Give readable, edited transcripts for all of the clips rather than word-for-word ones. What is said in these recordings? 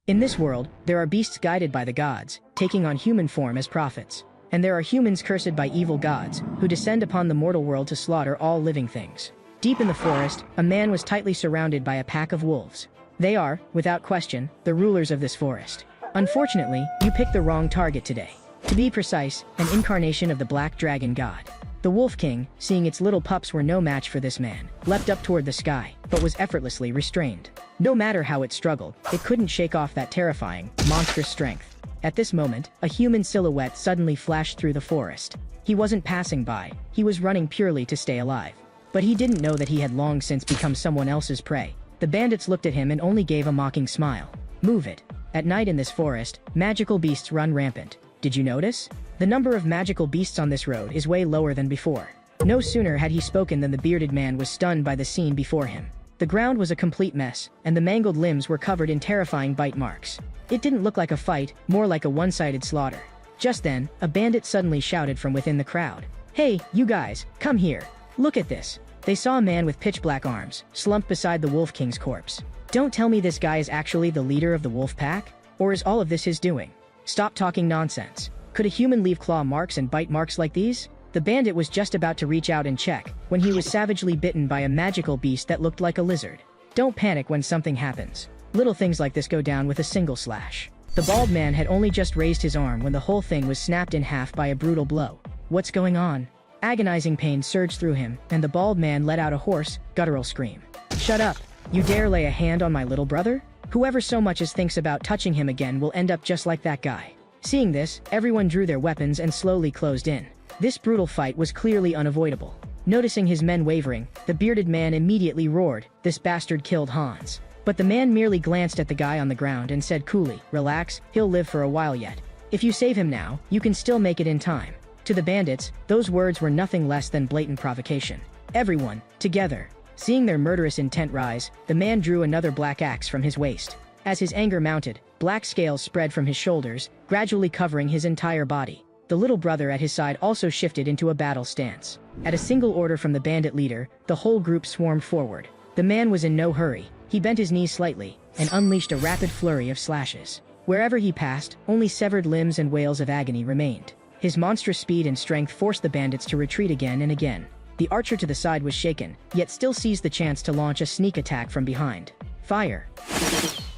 In this world, there are beasts guided by the gods, taking on human form as prophets. And there are humans cursed by evil gods, who descend upon the mortal world to slaughter all living things. Deep in the forest, a man was tightly surrounded by a pack of wolves. They are, without question, the rulers of this forest. Unfortunately, you picked the wrong target today. To be precise, an incarnation of the black dragon god. The Wolf King, seeing its little pups were no match for this man, leapt up toward the sky, but was effortlessly restrained. No matter how it struggled, it couldn't shake off that terrifying, monstrous strength. At this moment, a human silhouette suddenly flashed through the forest. He wasn't passing by, he was running purely to stay alive. But he didn't know that he had long since become someone else's prey. The bandits looked at him and only gave a mocking smile. Move it. At night in this forest, magical beasts run rampant. Did you notice? The number of magical beasts on this road is way lower than before. No sooner had he spoken than the bearded man was stunned by the scene before him. The ground was a complete mess, and the mangled limbs were covered in terrifying bite marks. It didn't look like a fight, more like a one-sided slaughter. Just then, a bandit suddenly shouted from within the crowd. "Hey, you guys, come here. Look at this." They saw a man with pitch-black arms, slumped beside the Wolf King's corpse. Don't tell me this guy is actually the leader of the wolf pack? Or is all of this his doing? Stop talking nonsense. Could a human leave claw marks and bite marks like these? The bandit was just about to reach out and check, when he was savagely bitten by a magical beast that looked like a lizard. Don't panic when something happens. Little things like this go down with a single slash. The bald man had only just raised his arm when the whole thing was snapped in half by a brutal blow. What's going on? Agonizing pain surged through him, and the bald man let out a hoarse, guttural scream. Shut up! You dare lay a hand on my little brother? Whoever so much as thinks about touching him again will end up just like that guy. Seeing this, everyone drew their weapons and slowly closed in. This brutal fight was clearly unavoidable. Noticing his men wavering, the bearded man immediately roared, "This bastard killed Hans." But the man merely glanced at the guy on the ground and said coolly, "Relax, he'll live for a while yet. If you save him now, you can still make it in time." To the bandits, those words were nothing less than blatant provocation. Everyone, together. Seeing their murderous intent rise, the man drew another black axe from his waist. As his anger mounted, black scales spread from his shoulders, gradually covering his entire body. The little brother at his side also shifted into a battle stance. At a single order from the bandit leader, the whole group swarmed forward. The man was in no hurry. He bent his knees slightly, and unleashed a rapid flurry of slashes. Wherever he passed, only severed limbs and wails of agony remained. His monstrous speed and strength forced the bandits to retreat again and again. The archer to the side was shaken, yet still seized the chance to launch a sneak attack from behind. Fire!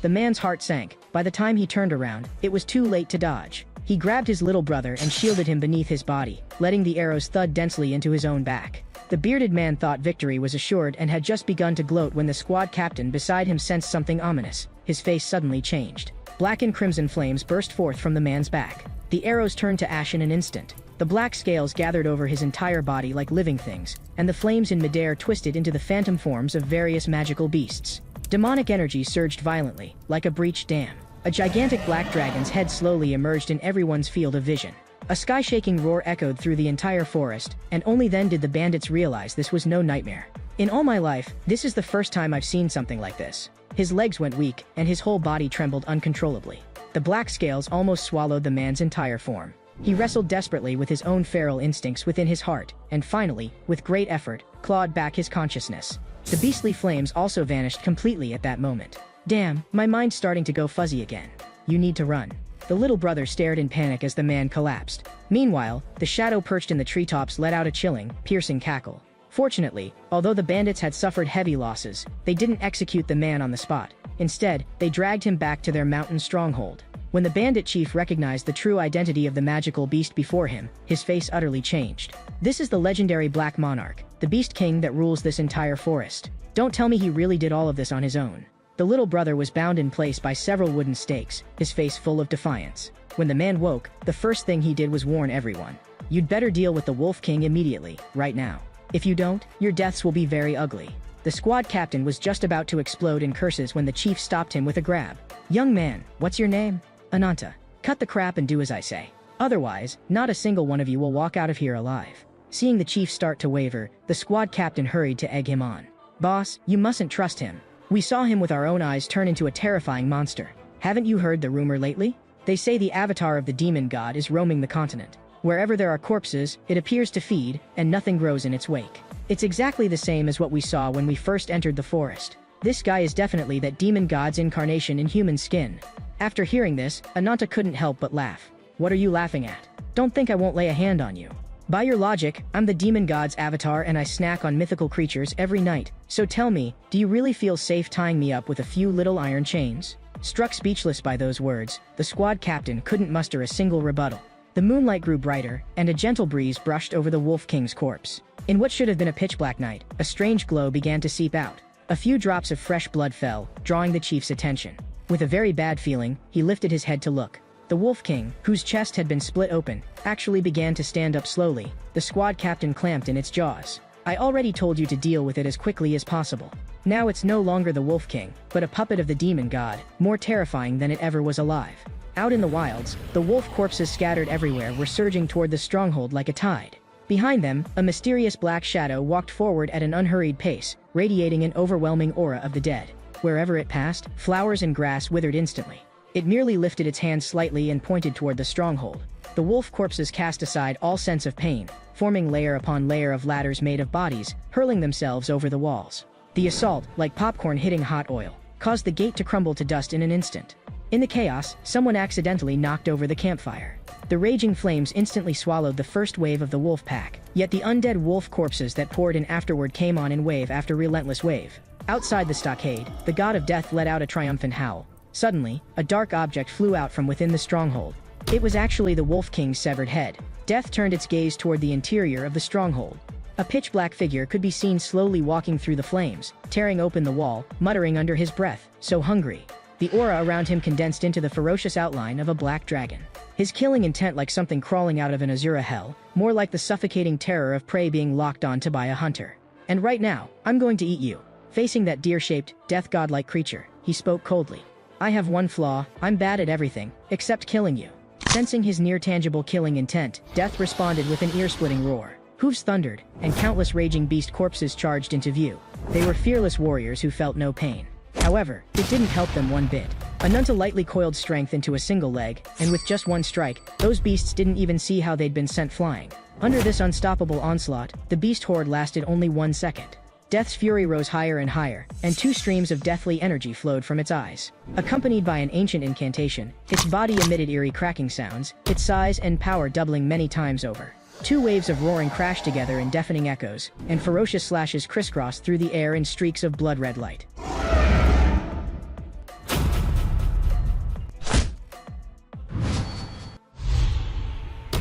The man's heart sank. By the time he turned around, it was too late to dodge. He grabbed his little brother and shielded him beneath his body, letting the arrows thud densely into his own back. The bearded man thought victory was assured and had just begun to gloat when the squad captain beside him sensed something ominous. His face suddenly changed. Black and crimson flames burst forth from the man's back. The arrows turned to ash in an instant. The black scales gathered over his entire body like living things, and the flames in midair twisted into the phantom forms of various magical beasts. Demonic energy surged violently, like a breached dam. A gigantic black dragon's head slowly emerged in everyone's field of vision. A sky-shaking roar echoed through the entire forest, and only then did the bandits realize this was no nightmare. In all my life, this is the first time I've seen something like this. His legs went weak, and his whole body trembled uncontrollably. The black scales almost swallowed the man's entire form. He wrestled desperately with his own feral instincts within his heart, and finally, with great effort, clawed back his consciousness. The beastly flames also vanished completely at that moment. Damn, my mind's starting to go fuzzy again. You need to run. The little brother stared in panic as the man collapsed. Meanwhile, the shadow perched in the treetops let out a chilling, piercing cackle. Fortunately, although the bandits had suffered heavy losses, they didn't execute the man on the spot. Instead, they dragged him back to their mountain stronghold. When the bandit chief recognized the true identity of the magical beast before him, his face utterly changed. This is the legendary Black Monarch, the Beast King that rules this entire forest. Don't tell me he really did all of this on his own. The little brother was bound in place by several wooden stakes, his face full of defiance. When the man woke, the first thing he did was warn everyone. You'd better deal with the Wolf King immediately, right now. If you don't, your deaths will be very ugly. The squad captain was just about to explode in curses when the chief stopped him with a grab. Young man, what's your name? Ananta. Cut the crap and do as I say. Otherwise, not a single one of you will walk out of here alive. Seeing the chief start to waver, the squad captain hurried to egg him on. Boss, you mustn't trust him. We saw him with our own eyes turn into a terrifying monster. Haven't you heard the rumor lately? They say the avatar of the demon god is roaming the continent. Wherever there are corpses, it appears to feed, and nothing grows in its wake. It's exactly the same as what we saw when we first entered the forest. This guy is definitely that demon god's incarnation in human skin. After hearing this, Ananta couldn't help but laugh. What are you laughing at? Don't think I won't lay a hand on you. By your logic, I'm the demon god's avatar and I snack on mythical creatures every night. So tell me, do you really feel safe tying me up with a few little iron chains? Struck speechless by those words, the squad captain couldn't muster a single rebuttal. The moonlight grew brighter, and a gentle breeze brushed over the Wolf King's corpse. In what should have been a pitch-black night, a strange glow began to seep out. A few drops of fresh blood fell, drawing the chief's attention. With a very bad feeling, he lifted his head to look. The Wolf King, whose chest had been split open, actually began to stand up slowly. The squad captain clamped in its jaws. I already told you to deal with it as quickly as possible. Now it's no longer the Wolf King, but a puppet of the demon god, more terrifying than it ever was alive. Out in the wilds, the wolf corpses scattered everywhere were surging toward the stronghold like a tide. Behind them, a mysterious black shadow walked forward at an unhurried pace, radiating an overwhelming aura of the dead. Wherever it passed, flowers and grass withered instantly. It merely lifted its hand slightly and pointed toward the stronghold. The wolf corpses cast aside all sense of pain, forming layer upon layer of ladders made of bodies, hurling themselves over the walls. The assault, like popcorn hitting hot oil, caused the gate to crumble to dust in an instant. In the chaos, someone accidentally knocked over the campfire. The raging flames instantly swallowed the first wave of the wolf pack, yet the undead wolf corpses that poured in afterward came on in wave after relentless wave. Outside the stockade, the god of death let out a triumphant howl. Suddenly, a dark object flew out from within the stronghold. It was actually the Wolf King's severed head. Death turned its gaze toward the interior of the stronghold. A pitch-black figure could be seen slowly walking through the flames, tearing open the wall, muttering under his breath, "So hungry." The aura around him condensed into the ferocious outline of a black dragon. His killing intent like something crawling out of an Azura hell, more like the suffocating terror of prey being locked onto by a hunter. "And right now, I'm going to eat you." Facing that deer-shaped, death god-like creature, he spoke coldly. "I have one flaw, I'm bad at everything, except killing you." Sensing his near-tangible killing intent, Death responded with an ear-splitting roar. Hooves thundered, and countless raging beast corpses charged into view. They were fearless warriors who felt no pain. However, it didn't help them one bit. Ananta lightly coiled strength into a single leg, and with just one strike, those beasts didn't even see how they'd been sent flying. Under this unstoppable onslaught, the beast horde lasted only 1 second. Death's fury rose higher and higher, and 2 streams of deathly energy flowed from its eyes. Accompanied by an ancient incantation, its body emitted eerie cracking sounds, its size and power doubling many times over. 2 waves of roaring crashed together in deafening echoes, and ferocious slashes crisscrossed through the air in streaks of blood-red light.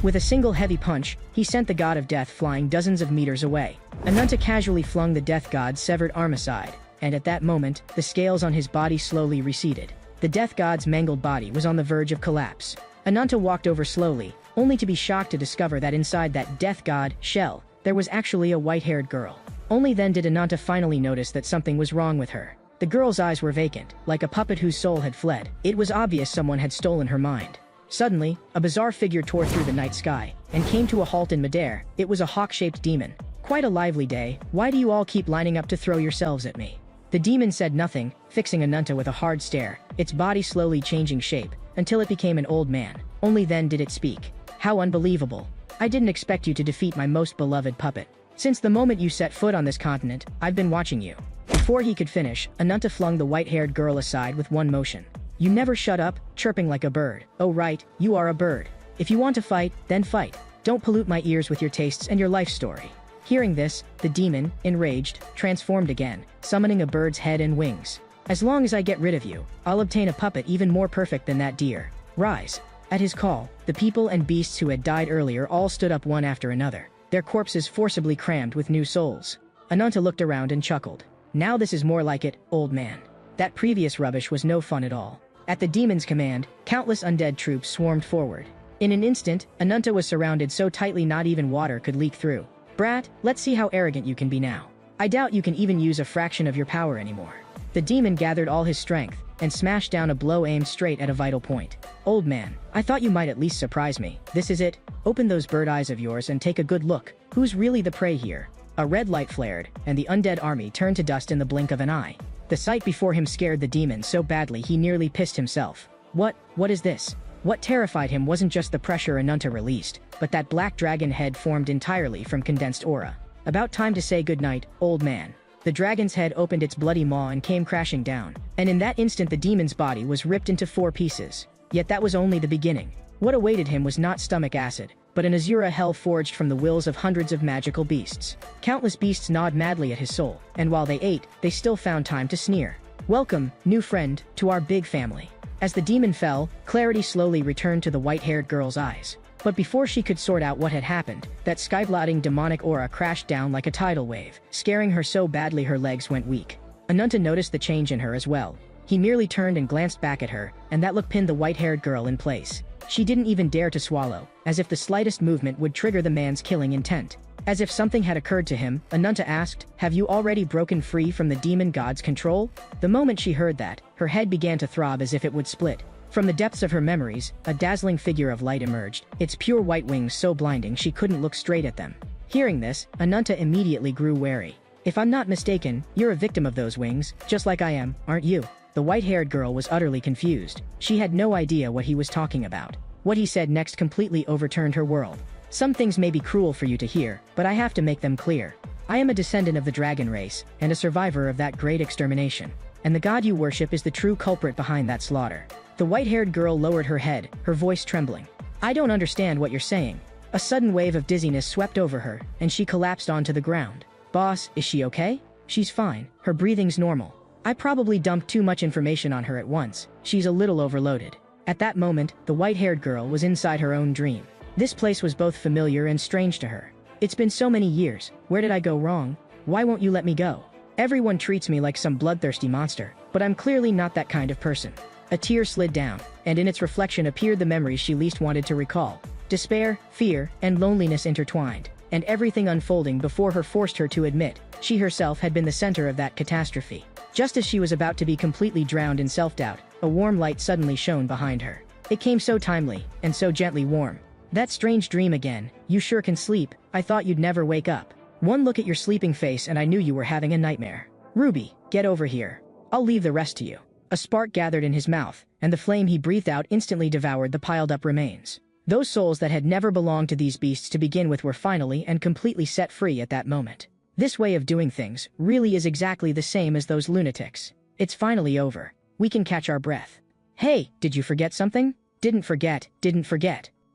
With a single heavy punch, he sent the god of death flying dozens of meters away. Ananta casually flung the death god's severed arm aside, and at that moment, the scales on his body slowly receded. The death god's mangled body was on the verge of collapse. Ananta walked over slowly, only to be shocked to discover that inside that death god shell, there was actually a white-haired girl. Only then did Ananta finally notice that something was wrong with her. The girl's eyes were vacant, like a puppet whose soul had fled. It was obvious someone had stolen her mind. Suddenly, a bizarre figure tore through the night sky, and came to a halt in midair. It was a hawk-shaped demon. "Quite a lively day, why do you all keep lining up to throw yourselves at me?" The demon said nothing, fixing Ananta with a hard stare, its body slowly changing shape, until it became an old man. Only then did it speak. "How unbelievable. I didn't expect you to defeat my most beloved puppet. Since the moment you set foot on this continent, I've been watching you." Before he could finish, Ananta flung the white-haired girl aside with one motion. "You never shut up, chirping like a bird. Oh right, you are a bird. If you want to fight, then fight. Don't pollute my ears with your tastes and your life story." Hearing this, the demon, enraged, transformed again, summoning a bird's head and wings. "As long as I get rid of you, I'll obtain a puppet even more perfect than that deer. Rise." At his call, the people and beasts who had died earlier all stood up one after another, their corpses forcibly crammed with new souls. Ananta looked around and chuckled. "Now this is more like it, old man. That previous rubbish was no fun at all." At the demon's command, countless undead troops swarmed forward. In an instant, Ananta was surrounded so tightly not even water could leak through. "Brat, let's see how arrogant you can be now. I doubt you can even use a fraction of your power anymore." The demon gathered all his strength, and smashed down a blow aimed straight at a vital point. "Old man, I thought you might at least surprise me. This is it? Open those bird eyes of yours and take a good look. Who's really the prey here?" A red light flared, and the undead army turned to dust in the blink of an eye. The sight before him scared the demon so badly he nearly pissed himself. What is this? What terrified him wasn't just the pressure Ananta released, but that black dragon head formed entirely from condensed aura. "About time to say goodnight, old man." The dragon's head opened its bloody maw and came crashing down, and in that instant the demon's body was ripped into 4 pieces. Yet that was only the beginning. What awaited him was not stomach acid, but an Azura hell forged from the wills of hundreds of magical beasts. Countless beasts gnawed madly at his soul, and while they ate, they still found time to sneer. "Welcome, new friend, to our big family." As the demon fell, clarity slowly returned to the white-haired girl's eyes. But before she could sort out what had happened, that sky-blotting demonic aura crashed down like a tidal wave, scaring her so badly her legs went weak. Ananta noticed the change in her as well. He merely turned and glanced back at her, and that look pinned the white-haired girl in place. She didn't even dare to swallow, as if the slightest movement would trigger the man's killing intent. As if something had occurred to him, Ananta asked, "Have you already broken free from the demon god's control?" The moment she heard that, her head began to throb as if it would split. From the depths of her memories, a dazzling figure of light emerged, its pure white wings so blinding she couldn't look straight at them. Hearing this, Ananta immediately grew wary. "If I'm not mistaken, you're a victim of those wings, just like I am, aren't you?" The white-haired girl was utterly confused. She had no idea what he was talking about. What he said next completely overturned her world. "Some things may be cruel for you to hear, but I have to make them clear. I am a descendant of the dragon race, and a survivor of that great extermination. And the god you worship is the true culprit behind that slaughter." The white-haired girl lowered her head, her voice trembling. "I don't understand what you're saying." A sudden wave of dizziness swept over her, and she collapsed onto the ground. "Boss, is she okay?" "She's fine. Her breathing's normal. I probably dumped too much information on her at once. She's a little overloaded." At that moment, the white-haired girl was inside her own dream. This place was both familiar and strange to her. "It's been so many years. Where did I go wrong? Why won't you let me go? Everyone treats me like some bloodthirsty monster, but I'm clearly not that kind of person." A tear slid down, and in its reflection appeared the memories she least wanted to recall. Despair, fear, and loneliness intertwined, and everything unfolding before her forced her to admit she herself had been the center of that catastrophe. Just as she was about to be completely drowned in self-doubt, a warm light suddenly shone behind her. It came so timely, and so gently warm. "That strange dream again. You sure can sleep. I thought you'd never wake up. One look at your sleeping face and I knew you were having a nightmare. Ruby, get over here. I'll leave the rest to you." A spark gathered in his mouth, and the flame he breathed out instantly devoured the piled-up remains. Those souls that had never belonged to these beasts to begin with were finally and completely set free at that moment. This way of doing things really is exactly the same as those lunatics. It's finally over. We can catch our breath. "Hey, did you forget something?" Didn't forget.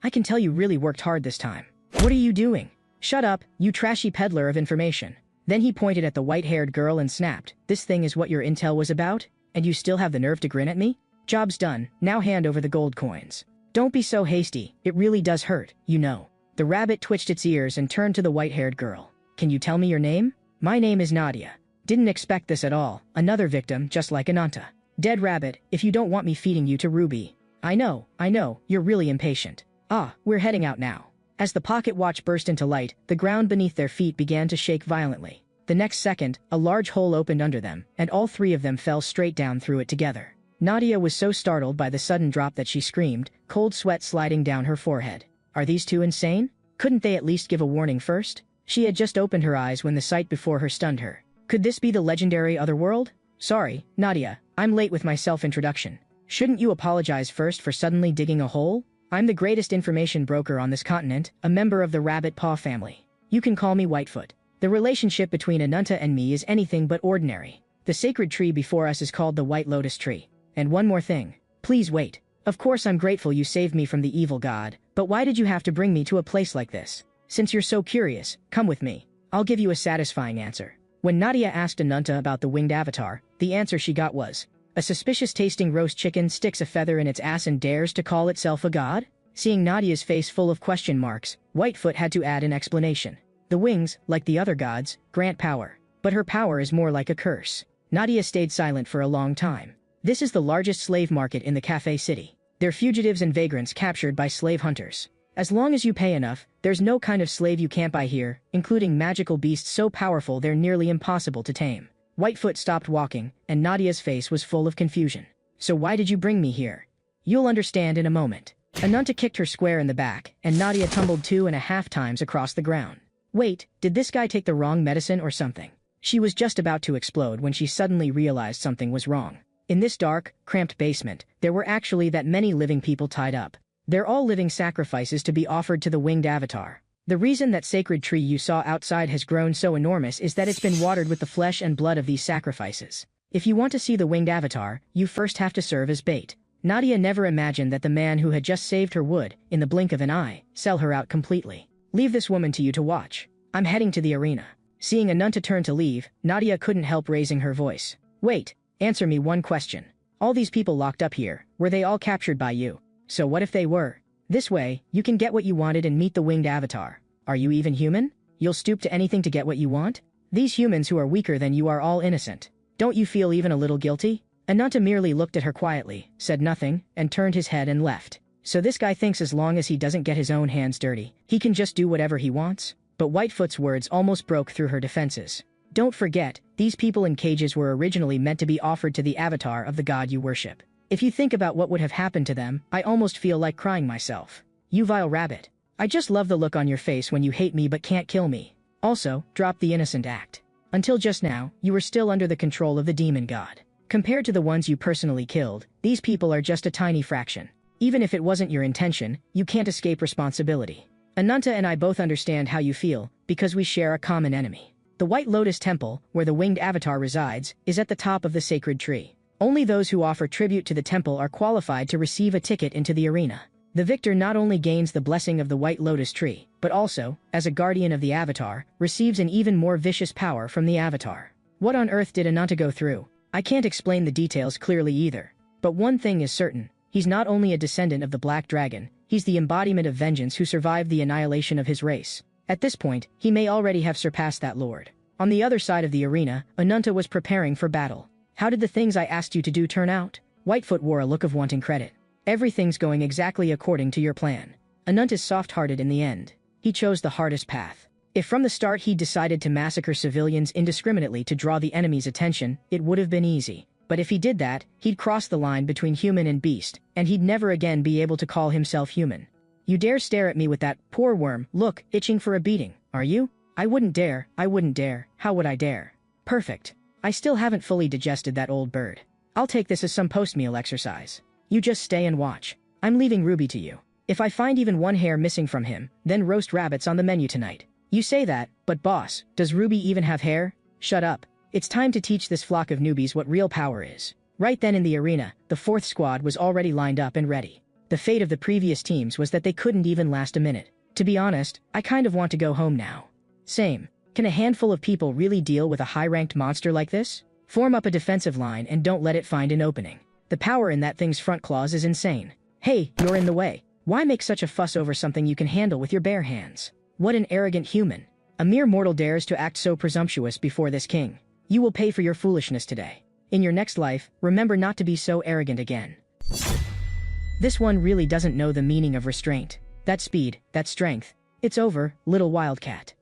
I can tell you really worked hard this time." "What are you doing?" "Shut up, you trashy peddler of information." Then he pointed at the white-haired girl and snapped, "This thing is what your intel was about? And you still have the nerve to grin at me? Job's done, now hand over the gold coins." "Don't be so hasty, it really does hurt, you know." The rabbit twitched its ears and turned to the white-haired girl. "Can you tell me your name?" "My name is Nadia." Didn't expect this at all, another victim just like Ananta. "Dead rabbit, if you don't want me feeding you to Ruby." I know, you're really impatient." "Ah, we're heading out now." As the pocket watch burst into light, the ground beneath their feet began to shake violently. The next second, a large hole opened under them, and all 3 of them fell straight down through it together. Nadia was so startled by the sudden drop that she screamed, cold sweat sliding down her forehead. Are these 2 insane? Couldn't they at least give a warning first? She had just opened her eyes when the sight before her stunned her. Could this be the legendary Otherworld? "Sorry, Nadia, I'm late with my self-introduction. Shouldn't you apologize first for suddenly digging a hole? I'm the greatest information broker on this continent, a member of the Rabbit Paw family. You can call me Whitefoot. The relationship between Ananta and me is anything but ordinary. The sacred tree before us is called the White Lotus Tree. And one more thing. Please wait. Of course I'm grateful you saved me from the evil god, but why did you have to bring me to a place like this? Since you're so curious, come with me. I'll give you a satisfying answer." When Nadia asked Ananta about the winged avatar, the answer she got was, "A suspicious-tasting roast chicken sticks a feather in its ass and dares to call itself a god?" Seeing Nadia's face full of question marks, Whitefoot had to add an explanation. "The wings, like the other gods, grant power. But her power is more like a curse." Nadia stayed silent for a long time. This is the largest slave market in the Cafe City. They're fugitives and vagrants captured by slave hunters. As long as you pay enough, there's no kind of slave you can't buy here, including magical beasts so powerful they're nearly impossible to tame. Whitefoot stopped walking, and Nadia's face was full of confusion. "So why did you bring me here?" "You'll understand in a moment." Ananta kicked her square in the back, and Nadia tumbled 2.5 times across the ground. Wait, did this guy take the wrong medicine or something? She was just about to explode when she suddenly realized something was wrong. In this dark, cramped basement, there were actually that many living people tied up. They're all living sacrifices to be offered to the winged avatar. The reason that sacred tree you saw outside has grown so enormous is that it's been watered with the flesh and blood of these sacrifices. If you want to see the winged avatar, you first have to serve as bait. Nadia never imagined that the man who had just saved her would, in the blink of an eye, sell her out completely. Leave this woman to you to watch. I'm heading to the arena. Seeing Ananta turn to leave, Nadia couldn't help raising her voice. Wait, answer me one question. All these people locked up here, were they all captured by you? So what if they were? This way, you can get what you wanted and meet the winged avatar. Are you even human? You'll stoop to anything to get what you want? These humans who are weaker than you are all innocent. Don't you feel even a little guilty? Ananta merely looked at her quietly, said nothing, and turned his head and left. So this guy thinks as long as he doesn't get his own hands dirty, he can just do whatever he wants? But Whitefoot's words almost broke through her defenses. Don't forget, these people in cages were originally meant to be offered to the avatar of the god you worship. If you think about what would have happened to them, I almost feel like crying myself. You vile rabbit. I just love the look on your face when you hate me but can't kill me. Also, drop the innocent act. Until just now, you were still under the control of the demon god. Compared to the ones you personally killed, these people are just a tiny fraction. Even if it wasn't your intention, you can't escape responsibility. Ananta and I both understand how you feel, because we share a common enemy. The White Lotus Temple, where the winged avatar resides, is at the top of the sacred tree. Only those who offer tribute to the temple are qualified to receive a ticket into the arena. The victor not only gains the blessing of the White Lotus tree, but also, as a guardian of the avatar, receives an even more vicious power from the avatar. What on earth did Ananta go through? I can't explain the details clearly either. But one thing is certain, he's not only a descendant of the Black Dragon, he's the embodiment of vengeance who survived the annihilation of his race. At this point, he may already have surpassed that lord. On the other side of the arena, Ananta was preparing for battle. How did the things I asked you to do turn out? Whitefoot wore a look of wanting credit. Everything's going exactly according to your plan. Anant is soft-hearted in the end. He chose the hardest path. If from the start he decided to massacre civilians indiscriminately to draw the enemy's attention, it would have been easy. But if he did that, he'd cross the line between human and beast, and he'd never again be able to call himself human. You dare stare at me with that poor worm look, itching for a beating, are you? I wouldn't dare, how would I dare? Perfect. I still haven't fully digested that old bird. I'll take this as some post-meal exercise. You just stay and watch. I'm leaving Ruby to you. If I find even one hair missing from him, then roast rabbits on the menu tonight. You say that, but boss, does Ruby even have hair? Shut up. It's time to teach this flock of newbies what real power is. Right then in the arena, the fourth squad was already lined up and ready. The fate of the previous teams was that they couldn't even last a minute. To be honest, I kind of want to go home now. Same. Can a handful of people really deal with a high-ranked monster like this? Form up a defensive line and don't let it find an opening. The power in that thing's front claws is insane. Hey, you're in the way. Why make such a fuss over something you can handle with your bare hands? What an arrogant human. A mere mortal dares to act so presumptuous before this king. You will pay for your foolishness today. In your next life, remember not to be so arrogant again. This one really doesn't know the meaning of restraint. That speed, that strength. It's over, little wildcat.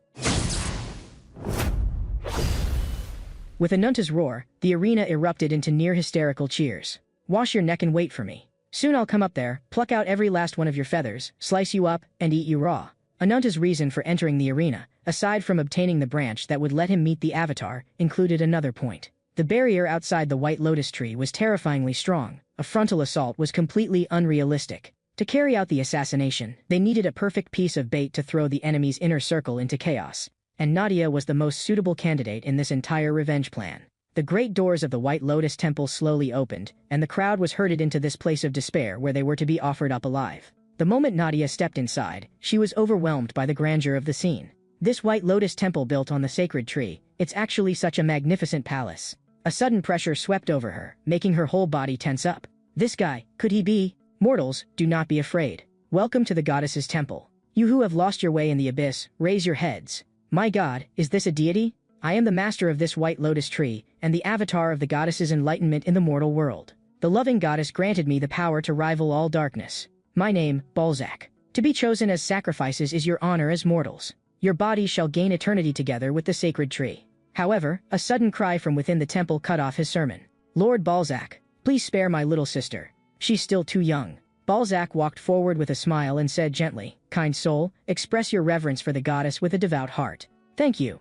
With Ananta's roar, the arena erupted into near-hysterical cheers. Wash your neck and wait for me. Soon I'll come up there, pluck out every last one of your feathers, slice you up, and eat you raw. Ananta's reason for entering the arena, aside from obtaining the branch that would let him meet the avatar, included another point. The barrier outside the White Lotus tree was terrifyingly strong. A frontal assault was completely unrealistic. To carry out the assassination, they needed a perfect piece of bait to throw the enemy's inner circle into chaos. And Nadia was the most suitable candidate in this entire revenge plan. The great doors of the White Lotus Temple slowly opened, and the crowd was herded into this place of despair where they were to be offered up alive. The moment Nadia stepped inside, she was overwhelmed by the grandeur of the scene. This White Lotus Temple built on the sacred tree, it's actually such a magnificent palace. A sudden pressure swept over her, making her whole body tense up. This guy, could he be? Mortals, do not be afraid. Welcome to the goddess's temple. You who have lost your way in the abyss, raise your heads. My god, is this a deity? I am the master of this White Lotus tree, and the avatar of the goddess's enlightenment in the mortal world. The loving goddess granted me the power to rival all darkness. My name, Balzac. To be chosen as sacrifices is your honor as mortals. Your bodies shall gain eternity together with the sacred tree. However, a sudden cry from within the temple cut off his sermon. Lord Balzac, please spare my little sister. She's still too young. Balzac walked forward with a smile and said gently, "Kind soul, express your reverence for the goddess with a devout heart. Thank you."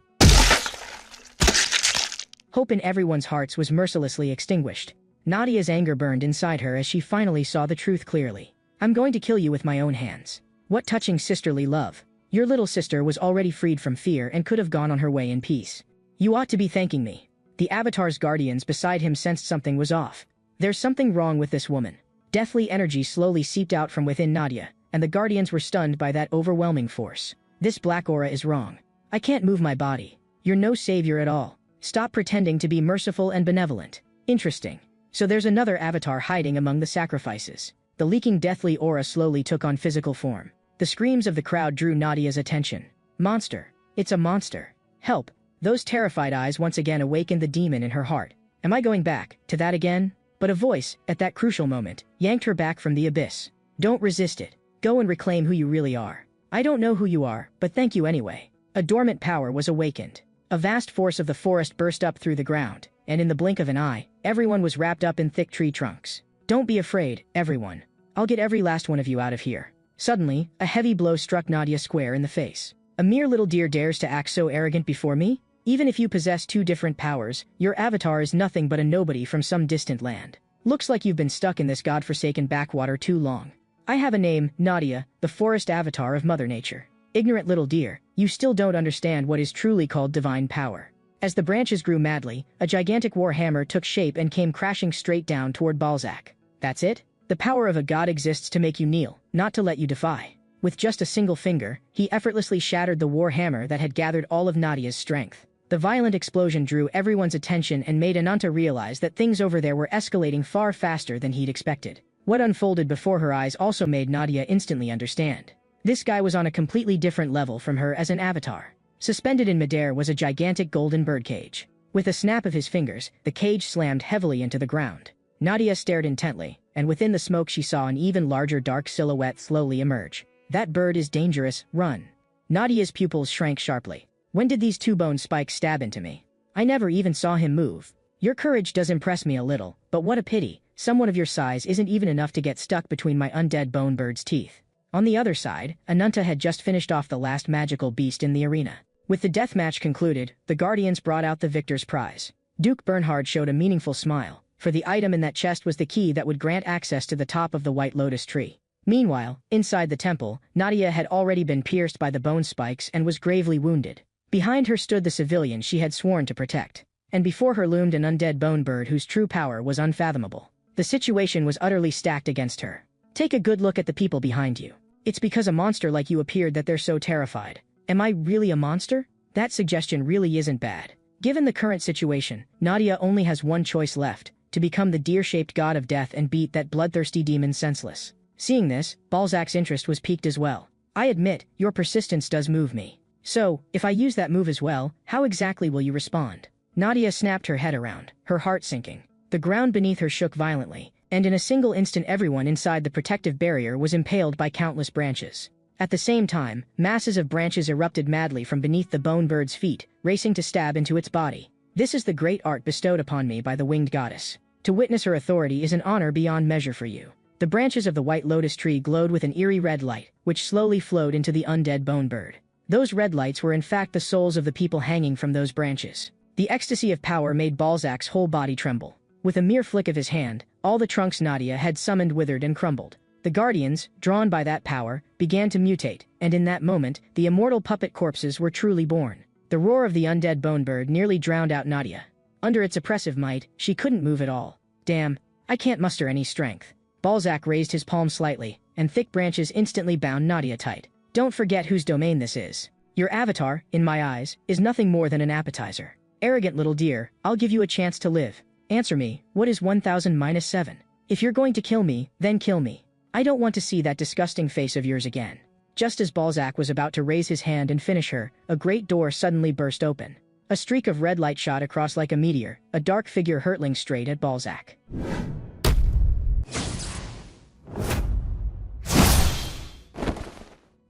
Hope in everyone's hearts was mercilessly extinguished. Nadia's anger burned inside her as she finally saw the truth clearly. I'm going to kill you with my own hands. What touching sisterly love. Your little sister was already freed from fear and could have gone on her way in peace. You ought to be thanking me. The Avatar's guardians beside him sensed something was off. There's something wrong with this woman. Deathly energy slowly seeped out from within Nadia, and the guardians were stunned by that overwhelming force. This black aura is wrong. I can't move my body. You're no savior at all. Stop pretending to be merciful and benevolent. Interesting. So there's another avatar hiding among the sacrifices. The leaking deathly aura slowly took on physical form. The screams of the crowd drew Nadia's attention. Monster. It's a monster. Help. Those terrified eyes once again awakened the demon in her heart. Am I going back to that again? But a voice, at that crucial moment, yanked her back from the abyss. Don't resist it. Go and reclaim who you really are. I don't know who you are, but thank you anyway. A dormant power was awakened. A vast force of the forest burst up through the ground, and in the blink of an eye, everyone was wrapped up in thick tree trunks. Don't be afraid, everyone. I'll get every last one of you out of here. Suddenly, a heavy blow struck Nadia square in the face. A mere little deer dares to act so arrogant before me? Even if you possess two different powers, your avatar is nothing but a nobody from some distant land. Looks like you've been stuck in this godforsaken backwater too long. I have a name, Nadia, the forest avatar of Mother Nature. Ignorant little deer, you still don't understand what is truly called divine power. As the branches grew madly, a gigantic war hammer took shape and came crashing straight down toward Balzac. That's it? The power of a god exists to make you kneel, not to let you defy. With just a single finger, he effortlessly shattered the war hammer that had gathered all of Nadia's strength. The violent explosion drew everyone's attention and made Ananta realize that things over there were escalating far faster than he'd expected. What unfolded before her eyes also made Nadia instantly understand. This guy was on a completely different level from her as an avatar. Suspended in midair was a gigantic golden birdcage. With a snap of his fingers, the cage slammed heavily into the ground. Nadia stared intently, and within the smoke she saw an even larger dark silhouette slowly emerge. That bird is dangerous, run. Nadia's pupils shrank sharply. When did these two-bone spikes stab into me? I never even saw him move. Your courage does impress me a little, but what a pity. Someone of your size isn't even enough to get stuck between my undead bone bird's teeth. On the other side, Ananta had just finished off the last magical beast in the arena. With the deathmatch concluded, the Guardians brought out the victor's prize. Duke Bernhard showed a meaningful smile, for the item in that chest was the key that would grant access to the top of the White Lotus tree. Meanwhile, inside the temple, Nadia had already been pierced by the bone spikes and was gravely wounded. Behind her stood the civilian she had sworn to protect. And before her loomed an undead bone bird whose true power was unfathomable. The situation was utterly stacked against her. Take a good look at the people behind you. It's because a monster like you appeared that they're so terrified. Am I really a monster? That suggestion really isn't bad. Given the current situation, Nadia only has one choice left, to become the deer-shaped god of death and beat that bloodthirsty demon senseless. Seeing this, Balzac's interest was piqued as well. I admit, your persistence does move me. So, if I use that move as well, how exactly will you respond? Nadia snapped her head around, her heart sinking. The ground beneath her shook violently, and in a single instant everyone inside the protective barrier was impaled by countless branches. At the same time, masses of branches erupted madly from beneath the bone bird's feet, racing to stab into its body. This is the great art bestowed upon me by the winged goddess. To witness her authority is an honor beyond measure for you. The branches of the White Lotus tree glowed with an eerie red light, which slowly flowed into the undead bone bird. Those red lights were in fact the souls of the people hanging from those branches. The ecstasy of power made Balzac's whole body tremble. With a mere flick of his hand, all the trunks Nadia had summoned withered and crumbled. The Guardians, drawn by that power, began to mutate, and in that moment, the immortal puppet corpses were truly born. The roar of the undead bone bird nearly drowned out Nadia. Under its oppressive might, she couldn't move at all. Damn, I can't muster any strength. Balzac raised his palm slightly, and thick branches instantly bound Nadia tight. Don't forget whose domain this is. Your avatar, in my eyes, is nothing more than an appetizer. Arrogant little deer, I'll give you a chance to live. Answer me, what is 1000 minus 7? If you're going to kill me, then kill me. I don't want to see that disgusting face of yours again. Just as Balzac was about to raise his hand and finish her, a great door suddenly burst open. A streak of red light shot across like a meteor, a dark figure hurtling straight at Balzac.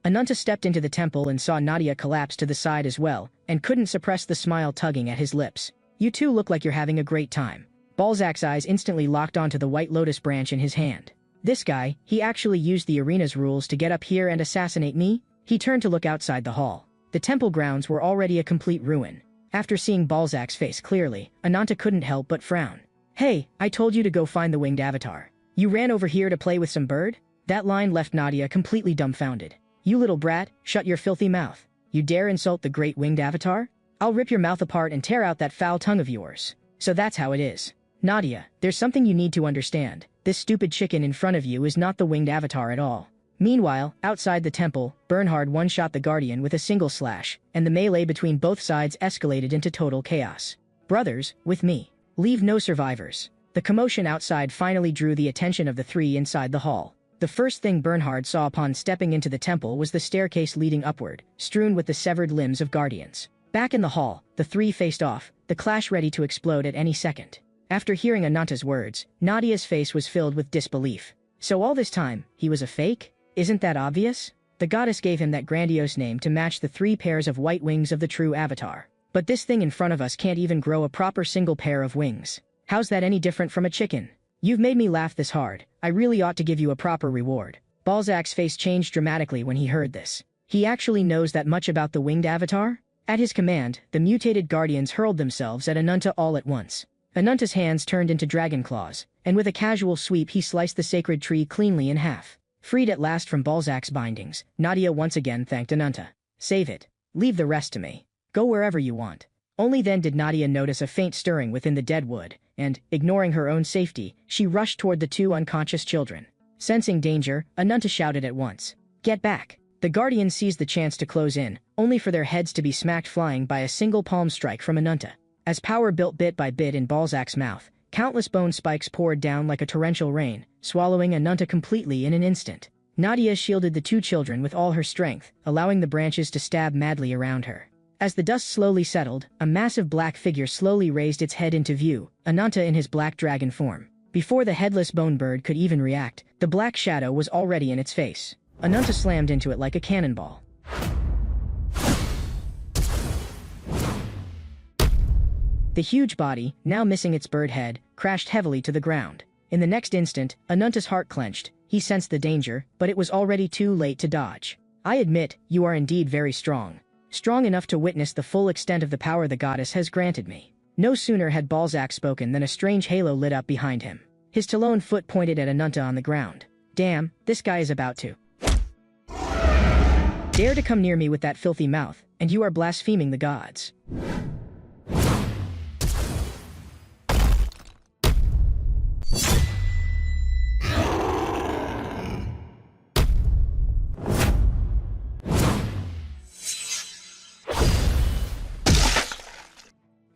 Ananta stepped into the temple and saw Nadia collapse to the side as well, and couldn't suppress the smile tugging at his lips. You two look like you're having a great time. Balzac's eyes instantly locked onto the White Lotus branch in his hand. This guy, he actually used the arena's rules to get up here and assassinate me? He turned to look outside the hall. The temple grounds were already a complete ruin. After seeing Balzac's face clearly, Ananta couldn't help but frown. Hey, I told you to go find the winged avatar. You ran over here to play with some bird? That line left Nadia completely dumbfounded. "You little brat, shut your filthy mouth. You dare insult the great winged avatar? I'll rip your mouth apart and tear out that foul tongue of yours." So that's how it is. Nadia, there's something you need to understand. This stupid chicken in front of you is not the winged avatar at all. Meanwhile, outside the temple, Bernhard one-shot the Guardian with a single slash, and the melee between both sides escalated into total chaos. "Brothers, with me. Leave no survivors." The commotion outside finally drew the attention of the three inside the hall. The first thing Bernhard saw upon stepping into the temple was the staircase leading upward, strewn with the severed limbs of Guardians. Back in the hall, the three faced off, the clash ready to explode at any second. After hearing Ananta's words, Nadia's face was filled with disbelief. So all this time, he was a fake? Isn't that obvious? The goddess gave him that grandiose name to match the 3 pairs of white wings of the true avatar. But this thing in front of us can't even grow a proper single pair of wings. How's that any different from a chicken? You've made me laugh this hard. I really ought to give you a proper reward. Balzac's face changed dramatically when he heard this. He actually knows that much about the winged avatar? At his command, the mutated guardians hurled themselves at Ananta all at once. Ananta's hands turned into dragon claws, and with a casual sweep he sliced the sacred tree cleanly in half. Freed at last from Balzac's bindings, Nadia once again thanked Ananta. "Save it. Leave the rest to me. Go wherever you want." Only then did Nadia notice a faint stirring within the dead wood, and, ignoring her own safety, she rushed toward the 2 unconscious children. Sensing danger, Ananta shouted at once, "Get back!" The Guardians seized the chance to close in, only for their heads to be smacked flying by a single palm strike from Ananta. As power built bit by bit in Balzac's mouth, countless bone spikes poured down like a torrential rain, swallowing Ananta completely in an instant. Nadia shielded the 2 children with all her strength, allowing the branches to stab madly around her. As the dust slowly settled, a massive black figure slowly raised its head into view, Ananta in his black dragon form. Before the headless bone bird could even react, the black shadow was already in its face. Ananta slammed into it like a cannonball. The huge body, now missing its bird head, crashed heavily to the ground. In the next instant, Ananta's heart clenched. He sensed the danger, but it was already too late to dodge. "I admit, you are indeed very strong. Strong enough to witness the full extent of the power the goddess has granted me." No sooner had Balzac spoken than a strange halo lit up behind him. His talon foot pointed at Ananta on the ground. "Damn, this guy is about to dare to come near me with that filthy mouth, and you are blaspheming the gods."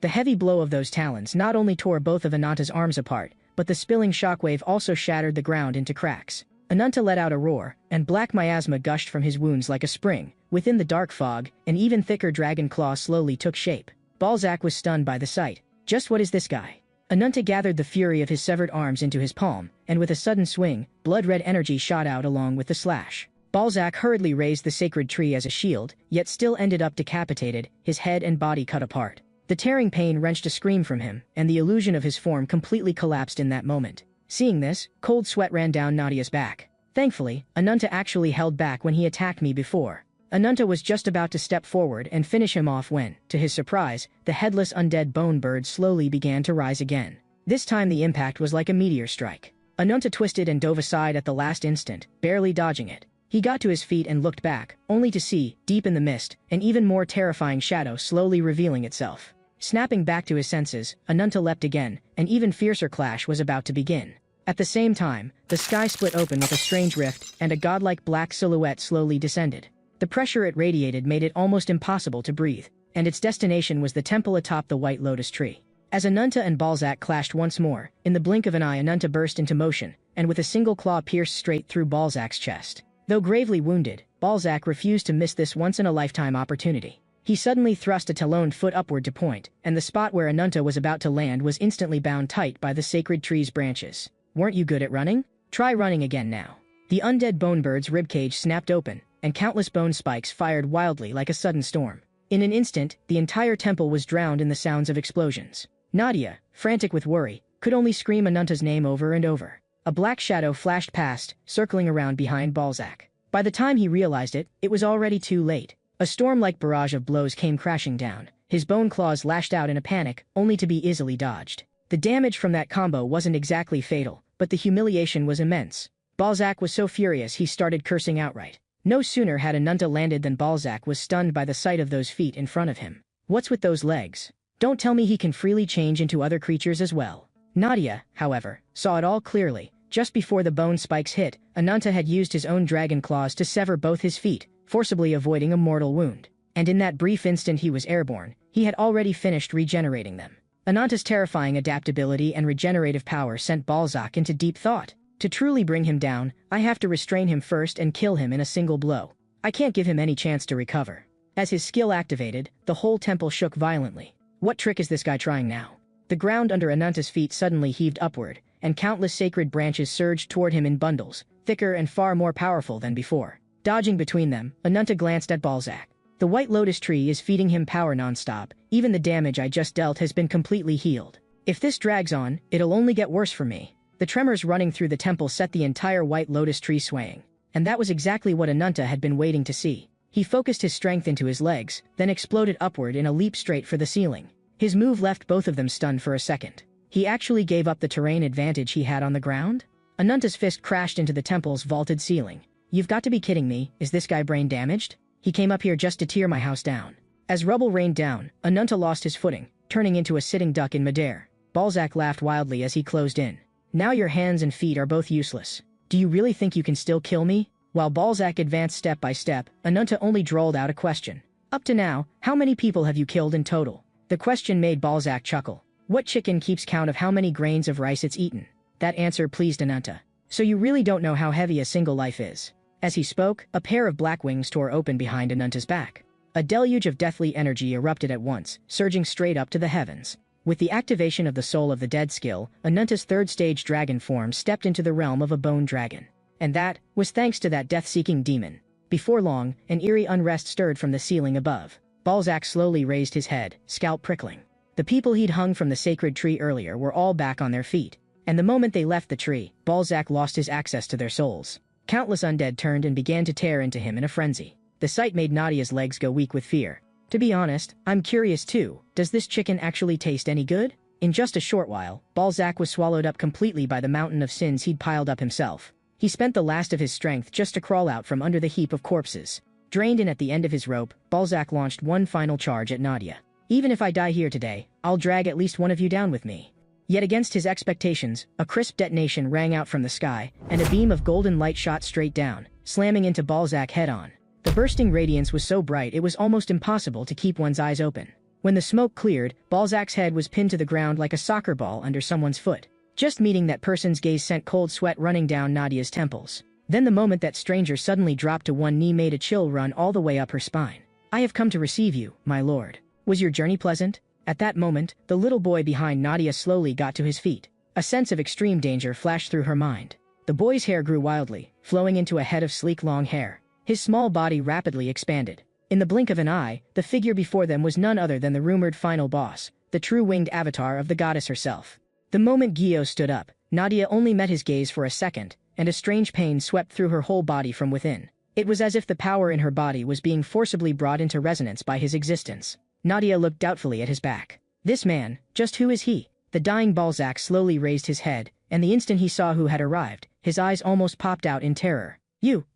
The heavy blow of those talons not only tore both of Ananta's arms apart, but the spilling shockwave also shattered the ground into cracks. Ananta let out a roar, and black miasma gushed from his wounds like a spring. Within the dark fog, an even thicker dragon claw slowly took shape. Balzac was stunned by the sight. Just what is this guy? Ananta gathered the fury of his severed arms into his palm, and with a sudden swing, blood-red energy shot out along with the slash. Balzac hurriedly raised the sacred tree as a shield, yet still ended up decapitated, his head and body cut apart. The tearing pain wrenched a scream from him, and the illusion of his form completely collapsed in that moment. Seeing this, cold sweat ran down Nadia's back. Thankfully, Ananta actually held back when he attacked me before. Ananta was just about to step forward and finish him off when, to his surprise, the headless undead bone bird slowly began to rise again. This time the impact was like a meteor strike. Ananta twisted and dove aside at the last instant, barely dodging it. He got to his feet and looked back, only to see, deep in the mist, an even more terrifying shadow slowly revealing itself. Snapping back to his senses, Ananta leapt again. An even fiercer clash was about to begin. At the same time, the sky split open with a strange rift, and a godlike black silhouette slowly descended. The pressure it radiated made it almost impossible to breathe, and its destination was the temple atop the white lotus tree. As Ananta and Balzac clashed once more, in the blink of an eye Ananta burst into motion, and with a single claw pierced straight through Balzac's chest. Though gravely wounded, Balzac refused to miss this once-in-a-lifetime opportunity. He suddenly thrust a taloned foot upward to point, and the spot where Ananta was about to land was instantly bound tight by the sacred tree's branches. "Weren't you good at running? Try running again now." The undead bone bird's ribcage snapped open, and countless bone spikes fired wildly like a sudden storm. In an instant, the entire temple was drowned in the sounds of explosions. Nadia, frantic with worry, could only scream Ananta's name over and over. A black shadow flashed past, circling around behind Balzac. By the time he realized it, it was already too late. A storm-like barrage of blows came crashing down. His bone claws lashed out in a panic, only to be easily dodged. The damage from that combo wasn't exactly fatal, but the humiliation was immense. Balzac was so furious he started cursing outright. No sooner had Ananta landed than Balzac was stunned by the sight of those feet in front of him. What's with those legs? Don't tell me he can freely change into other creatures as well. Nadia, however, saw it all clearly. Just before the bone spikes hit, Ananta had used his own dragon claws to sever both his feet, forcibly avoiding a mortal wound. And in that brief instant he was airborne, he had already finished regenerating them. Ananta's terrifying adaptability and regenerative power sent Balzac into deep thought. To truly bring him down, I have to restrain him first and kill him in a single blow. I can't give him any chance to recover. As his skill activated, the whole temple shook violently. What trick is this guy trying now? The ground under Ananta's feet suddenly heaved upward, and countless sacred branches surged toward him in bundles, thicker and far more powerful than before. Dodging between them, Ananta glanced at Balzac. The white lotus tree is feeding him power nonstop. Even the damage I just dealt has been completely healed. If this drags on, it'll only get worse for me. The tremors running through the temple set the entire white lotus tree swaying. And that was exactly what Ananta had been waiting to see. He focused his strength into his legs, then exploded upward in a leap straight for the ceiling. His move left both of them stunned for a second. He actually gave up the terrain advantage he had on the ground? Ananta's fist crashed into the temple's vaulted ceiling. You've got to be kidding me, is this guy brain damaged? He came up here just to tear my house down. As rubble rained down, Ananta lost his footing, turning into a sitting duck in midair. Balzac laughed wildly as he closed in. Now your hands and feet are both useless. Do you really think you can still kill me? While Balzac advanced step by step, Ananta only drawled out a question. Up to now, how many people have you killed in total? The question made Balzac chuckle. What chicken keeps count of how many grains of rice it's eaten? That answer pleased Ananta. So you really don't know how heavy a single life is. As he spoke, a pair of black wings tore open behind Ananta's back. A deluge of deathly energy erupted at once, surging straight up to the heavens. With the activation of the Soul of the Dead skill, Ananta's third-stage dragon form stepped into the realm of a bone dragon. And that was thanks to that death-seeking demon. Before long, an eerie unrest stirred from the ceiling above. Balzac slowly raised his head, scalp prickling. The people he'd hung from the sacred tree earlier were all back on their feet. And the moment they left the tree, Balzac lost his access to their souls. Countless undead turned and began to tear into him in a frenzy. The sight made Nadia's legs go weak with fear. To be honest, I'm curious too. Does this chicken actually taste any good? In just a short while, Balzac was swallowed up completely by the mountain of sins he'd piled up himself. He spent the last of his strength just to crawl out from under the heap of corpses. Drained in at the end of his rope, Balzac launched one final charge at Nadia. Even if I die here today, I'll drag at least one of you down with me. Yet against his expectations, a crisp detonation rang out from the sky, and a beam of golden light shot straight down, slamming into Balzac head-on. The bursting radiance was so bright it was almost impossible to keep one's eyes open. When the smoke cleared, Balzac's head was pinned to the ground like a soccer ball under someone's foot. Just meeting that person's gaze sent cold sweat running down Nadia's temples. Then the moment that stranger suddenly dropped to one knee made a chill run all the way up her spine. I have come to receive you, my lord. Was your journey pleasant? At that moment, the little boy behind Nadia slowly got to his feet. A sense of extreme danger flashed through her mind. The boy's hair grew wildly, flowing into a head of sleek long hair. His small body rapidly expanded. In the blink of an eye, the figure before them was none other than the rumored final boss, the true winged avatar of the goddess herself. The moment Guillaume stood up, Nadia only met his gaze for a second, and a strange pain swept through her whole body from within. It was as if the power in her body was being forcibly brought into resonance by his existence. Nadia looked doubtfully at his back. This man, just who is he? The dying Balzac slowly raised his head, and the instant he saw who had arrived, his eyes almost popped out in terror.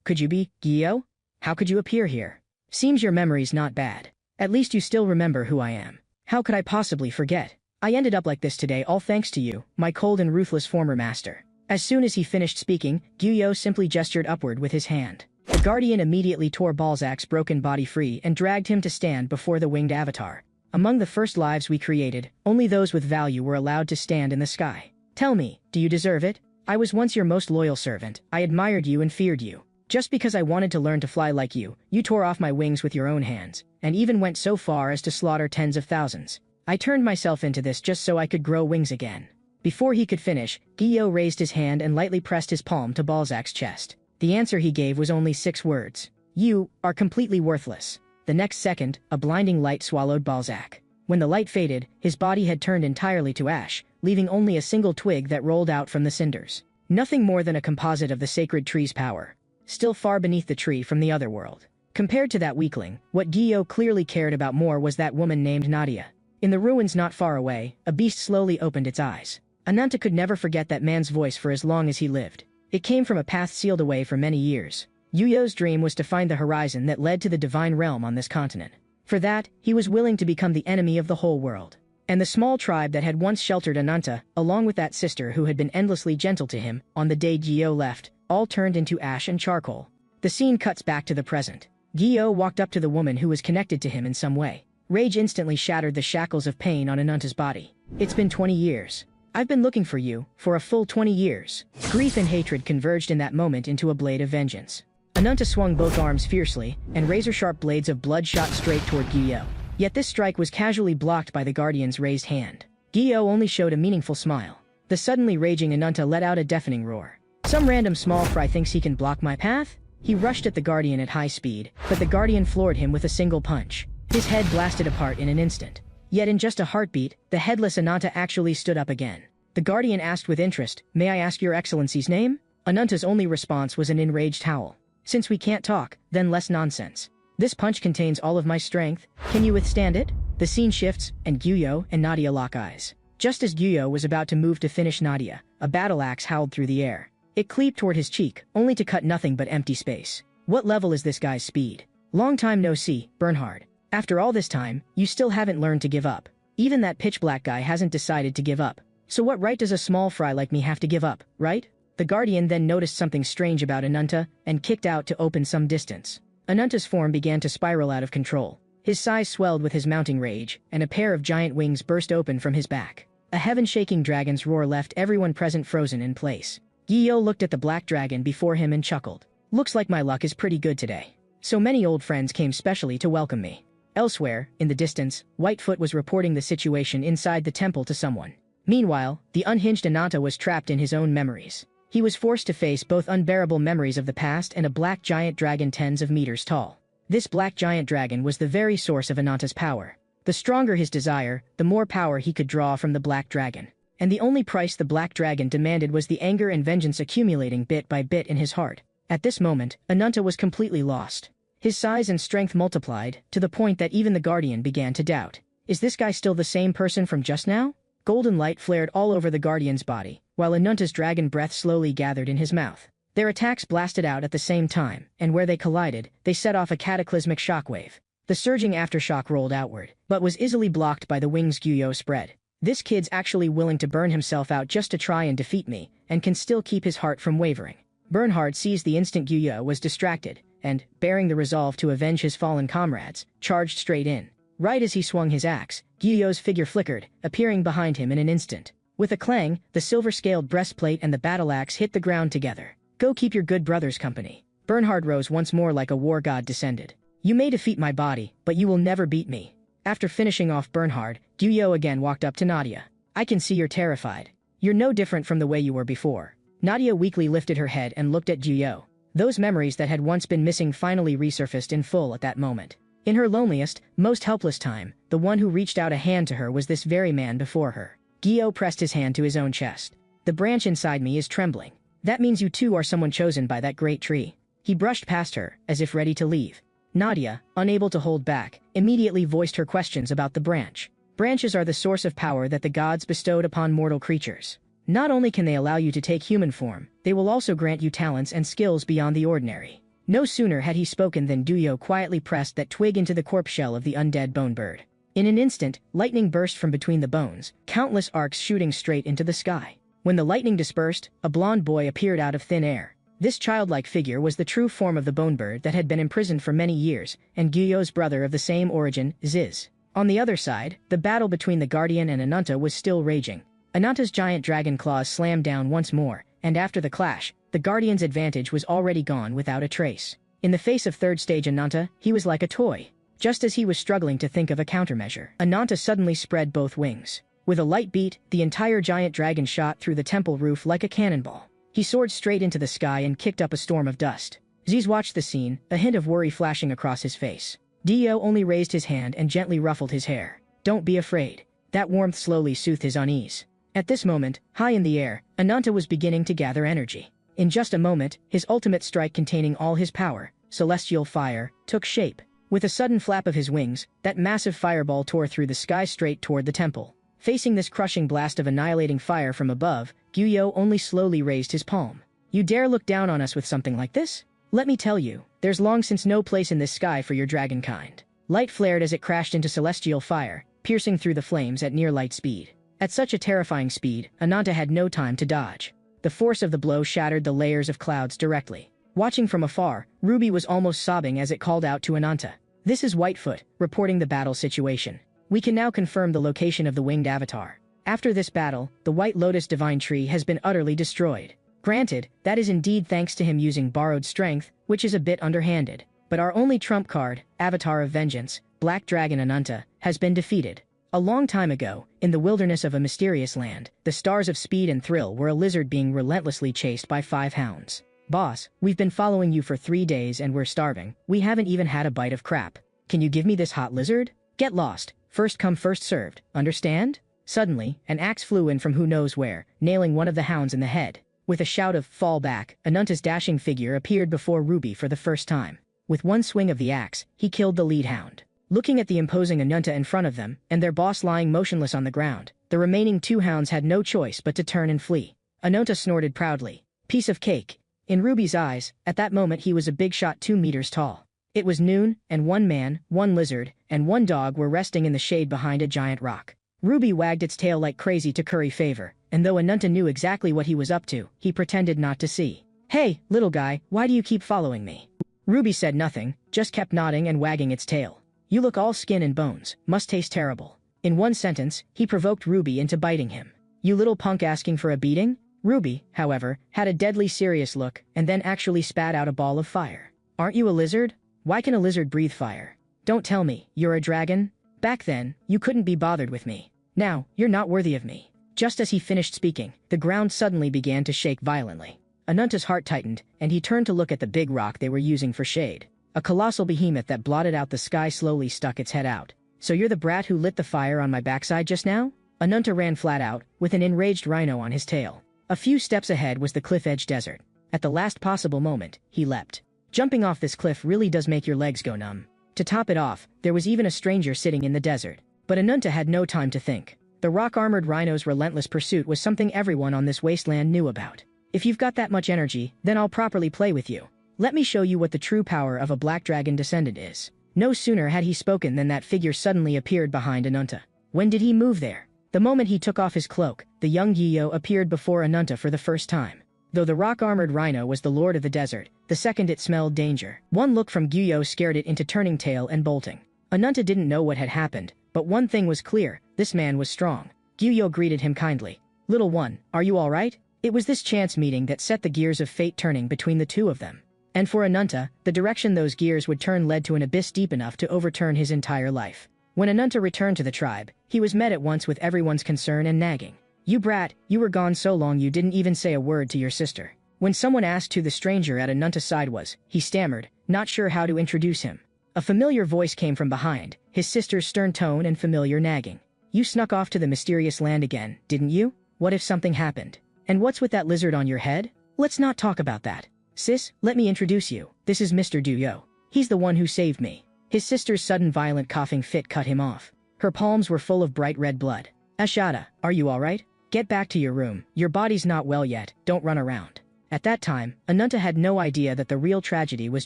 Could you be Guillaume? How could you appear here? Seems your memory's not bad. At least you still remember who I am. How could I possibly forget? I ended up like this today all thanks to you, my cold and ruthless former master. As soon as he finished speaking, Guillaume simply gestured upward with his hand. The guardian immediately tore Balzac's broken body free and dragged him to stand before the winged avatar. Among the first lives we created, only those with value were allowed to stand in the sky. Tell me, do you deserve it? I was once your most loyal servant. I admired you and feared you. Just because I wanted to learn to fly like you, you tore off my wings with your own hands, and even went so far as to slaughter tens of thousands. I turned myself into this just so I could grow wings again. Before he could finish, Guillaume raised his hand and lightly pressed his palm to Balzac's chest. The answer he gave was only 6 words. You are completely worthless. The next second, a blinding light swallowed Balzac. When the light faded, his body had turned entirely to ash, leaving only a single twig that rolled out from the cinders. Nothing more than a composite of the sacred tree's power. Still far beneath the tree from the other world. Compared to that weakling, what Guillaume clearly cared about more was that woman named Nadia. In the ruins not far away, a beast slowly opened its eyes. Ananta could never forget that man's voice for as long as he lived. It came from a path sealed away for many years. Yuyo's dream was to find the horizon that led to the divine realm on this continent. For that, he was willing to become the enemy of the whole world. And the small tribe that had once sheltered Ananta, along with that sister who had been endlessly gentle to him, on the day Gyo left, all turned into ash and charcoal. The scene cuts back to the present. Gyo walked up to the woman who was connected to him in some way. Rage instantly shattered the shackles of pain on Ananta's body. It's been 20 years. I've been looking for you, for a full 20 years. Grief and hatred converged in that moment into a blade of vengeance. Ananta swung both arms fiercely, and razor-sharp blades of blood shot straight toward Gyo. Yet this strike was casually blocked by the Guardian's raised hand. Gyo only showed a meaningful smile. The suddenly raging Ananta let out a deafening roar. Some random small fry thinks he can block my path? He rushed at the Guardian at high speed, but the Guardian floored him with a single punch. His head blasted apart in an instant. Yet in just a heartbeat, the headless Ananta actually stood up again. The Guardian asked with interest, "May I ask your excellency's name?" Ananta's only response was an enraged howl. "Since we can't talk, then less nonsense. This punch contains all of my strength. Can you withstand it?" The scene shifts, and Gyo and Nadia lock eyes. Just as Gyo was about to move to finish Nadia, a battle axe howled through the air. It cleaved toward his cheek, only to cut nothing but empty space. What level is this guy's speed? Long time no see, Bernhard. After all this time, you still haven't learned to give up. Even that pitch-black guy hasn't decided to give up. So what right does a small fry like me have to give up, right? The Guardian then noticed something strange about Ananta, and kicked out to open some distance. Ananta's form began to spiral out of control. His size swelled with his mounting rage, and a pair of giant wings burst open from his back. A heaven-shaking dragon's roar left everyone present frozen in place. Gyo looked at the black dragon before him and chuckled. "Looks like my luck is pretty good today. So many old friends came specially to welcome me." Elsewhere, in the distance, Whitefoot was reporting the situation inside the temple to someone. Meanwhile, the unhinged Ananta was trapped in his own memories. He was forced to face both unbearable memories of the past and a black giant dragon tens of meters tall. This black giant dragon was the very source of Ananta's power. The stronger his desire, the more power he could draw from the black dragon. And the only price the black dragon demanded was the anger and vengeance accumulating bit by bit in his heart. At this moment, Ananta was completely lost. His size and strength multiplied, to the point that even the Guardian began to doubt. Is this guy still the same person from just now? Golden light flared all over the Guardian's body, while Ananta's dragon breath slowly gathered in his mouth. Their attacks blasted out at the same time, and where they collided, they set off a cataclysmic shockwave. The surging aftershock rolled outward, but was easily blocked by the wings Gyo spread. This kid's actually willing to burn himself out just to try and defeat me, and can still keep his heart from wavering. Bernhard seized the instant Gyo was distracted, and, bearing the resolve to avenge his fallen comrades, charged straight in. Right as he swung his axe, Gyo's figure flickered, appearing behind him in an instant. With a clang, the silver-scaled breastplate and the battle axe hit the ground together. "Go keep your good brothers company." Bernhard rose once more like a war god descended. "You may defeat my body, but you will never beat me." After finishing off Bernhard, Gyo again walked up to Nadia. "I can see you're terrified. You're no different from the way you were before." Nadia weakly lifted her head and looked at Gyo. Those memories that had once been missing finally resurfaced in full at that moment. In her loneliest, most helpless time, the one who reached out a hand to her was this very man before her. Gyo pressed his hand to his own chest. "The branch inside me is trembling. That means you too are someone chosen by that great tree." He brushed past her, as if ready to leave. Nadia, unable to hold back, immediately voiced her questions about the branch. Branches are the source of power that the gods bestowed upon mortal creatures. Not only can they allow you to take human form, they will also grant you talents and skills beyond the ordinary. No sooner had he spoken than Gyo quietly pressed that twig into the corpse shell of the undead bone bird. In an instant, lightning burst from between the bones, countless arcs shooting straight into the sky. When the lightning dispersed, a blond boy appeared out of thin air. This childlike figure was the true form of the bone bird that had been imprisoned for many years, and Gyo's brother of the same origin, Ziz. On the other side, the battle between the Guardian and Ananta was still raging. Ananta's giant dragon claws slammed down once more, and after the clash, the Guardian's advantage was already gone without a trace. In the face of third stage Ananta, he was like a toy. Just as he was struggling to think of a countermeasure, Ananta suddenly spread both wings. With a light beat, the entire giant dragon shot through the temple roof like a cannonball. He soared straight into the sky and kicked up a storm of dust. Ziz watched the scene, a hint of worry flashing across his face. Gyo only raised his hand and gently ruffled his hair. "Don't be afraid." That warmth slowly soothed his unease. At this moment, high in the air, Ananta was beginning to gather energy. In just a moment, his ultimate strike containing all his power, celestial fire, took shape. With a sudden flap of his wings, that massive fireball tore through the sky straight toward the temple. Facing this crushing blast of annihilating fire from above, Gyo only slowly raised his palm. "You dare look down on us with something like this?" Let me tell you, there's long since no place in this sky for your dragon kind. Light flared as it crashed into celestial fire, piercing through the flames at near light speed. At such a terrifying speed, Ananta had no time to dodge. The force of the blow shattered the layers of clouds directly. Watching from afar, Ruby was almost sobbing as it called out to Ananta. This is Whitefoot, reporting the battle situation. We can now confirm the location of the winged avatar. After this battle, the White Lotus Divine Tree has been utterly destroyed. Granted, that is indeed thanks to him using borrowed strength, which is a bit underhanded. But our only trump card, Avatar of Vengeance, Black Dragon Ananta, has been defeated. A long time ago, in the wilderness of a mysterious land, the stars of speed and thrill were a lizard being relentlessly chased by 5 hounds. Boss, we've been following you for 3 days and we're starving. We haven't even had a bite of crap. Can you give me this hot lizard? Get lost. First come first served, understand? Suddenly, an axe flew in from who knows where, nailing one of the hounds in the head. With a shout of "fall back," Ananta's dashing figure appeared before Ruby for the first time. With one swing of the axe, he killed the lead hound. Looking at the imposing Ananta in front of them, and their boss lying motionless on the ground, the remaining 2 hounds had no choice but to turn and flee. Ananta snorted proudly. Piece of cake. In Ruby's eyes, at that moment he was a big shot 2 meters tall. It was noon, and 1 man, 1 lizard, and 1 dog were resting in the shade behind a giant rock. Ruby wagged its tail like crazy to curry favor, and though Ananta knew exactly what he was up to, he pretended not to see. "Hey, little guy, why do you keep following me?" Ruby said nothing, just kept nodding and wagging its tail. "You look all skin and bones, must taste terrible." In one sentence, he provoked Ruby into biting him. "You little punk asking for a beating?" Ruby, however, had a deadly serious look, and then actually spat out a ball of fire. "Aren't you a lizard? Why can a lizard breathe fire? Don't tell me, you're a dragon? Back then, you couldn't be bothered with me. Now, you're not worthy of me." Just as he finished speaking, the ground suddenly began to shake violently. Ananta's heart tightened, and he turned to look at the big rock they were using for shade. A colossal behemoth that blotted out the sky slowly stuck its head out. "So you're the brat who lit the fire on my backside just now?" Ananta ran flat out, with an enraged rhino on his tail. A few steps ahead was the cliff-edge desert. At the last possible moment, he leapt. Jumping off this cliff really does make your legs go numb. To top it off, there was even a stranger sitting in the desert. But Ananta had no time to think. The rock-armored rhino's relentless pursuit was something everyone on this wasteland knew about. "If you've got that much energy, then I'll properly play with you. Let me show you what the true power of a black dragon descendant is." No sooner had he spoken than that figure suddenly appeared behind Ananta. When did he move there? The moment he took off his cloak, the young Gyo appeared before Ananta for the first time. Though the rock-armored rhino was the lord of the desert, the second it smelled danger. One look from Gyo scared it into turning tail and bolting. Ananta didn't know what had happened, but one thing was clear, this man was strong. Gyo greeted him kindly. "Little one, are you all right?" It was this chance meeting that set the gears of fate turning between the two of them. And for Ananta, the direction those gears would turn led to an abyss deep enough to overturn his entire life. When Ananta returned to the tribe, he was met at once with everyone's concern and nagging. "You brat, you were gone so long you didn't even say a word to your sister." When someone asked who the stranger at Ananta's side was, he stammered, not sure how to introduce him. A familiar voice came from behind, his sister's stern tone and familiar nagging. "You snuck off to the mysterious land again, didn't you? What if something happened? And what's with that lizard on your head? Let's not talk about that. Sis, let me introduce you. This is Mr. Duyo. He's the one who saved me." His sister's sudden violent coughing fit cut him off. Her palms were full of bright red blood. "Ashada, are you all right? Get back to your room. Your body's not well yet, don't run around." At that time, Ananta had no idea that the real tragedy was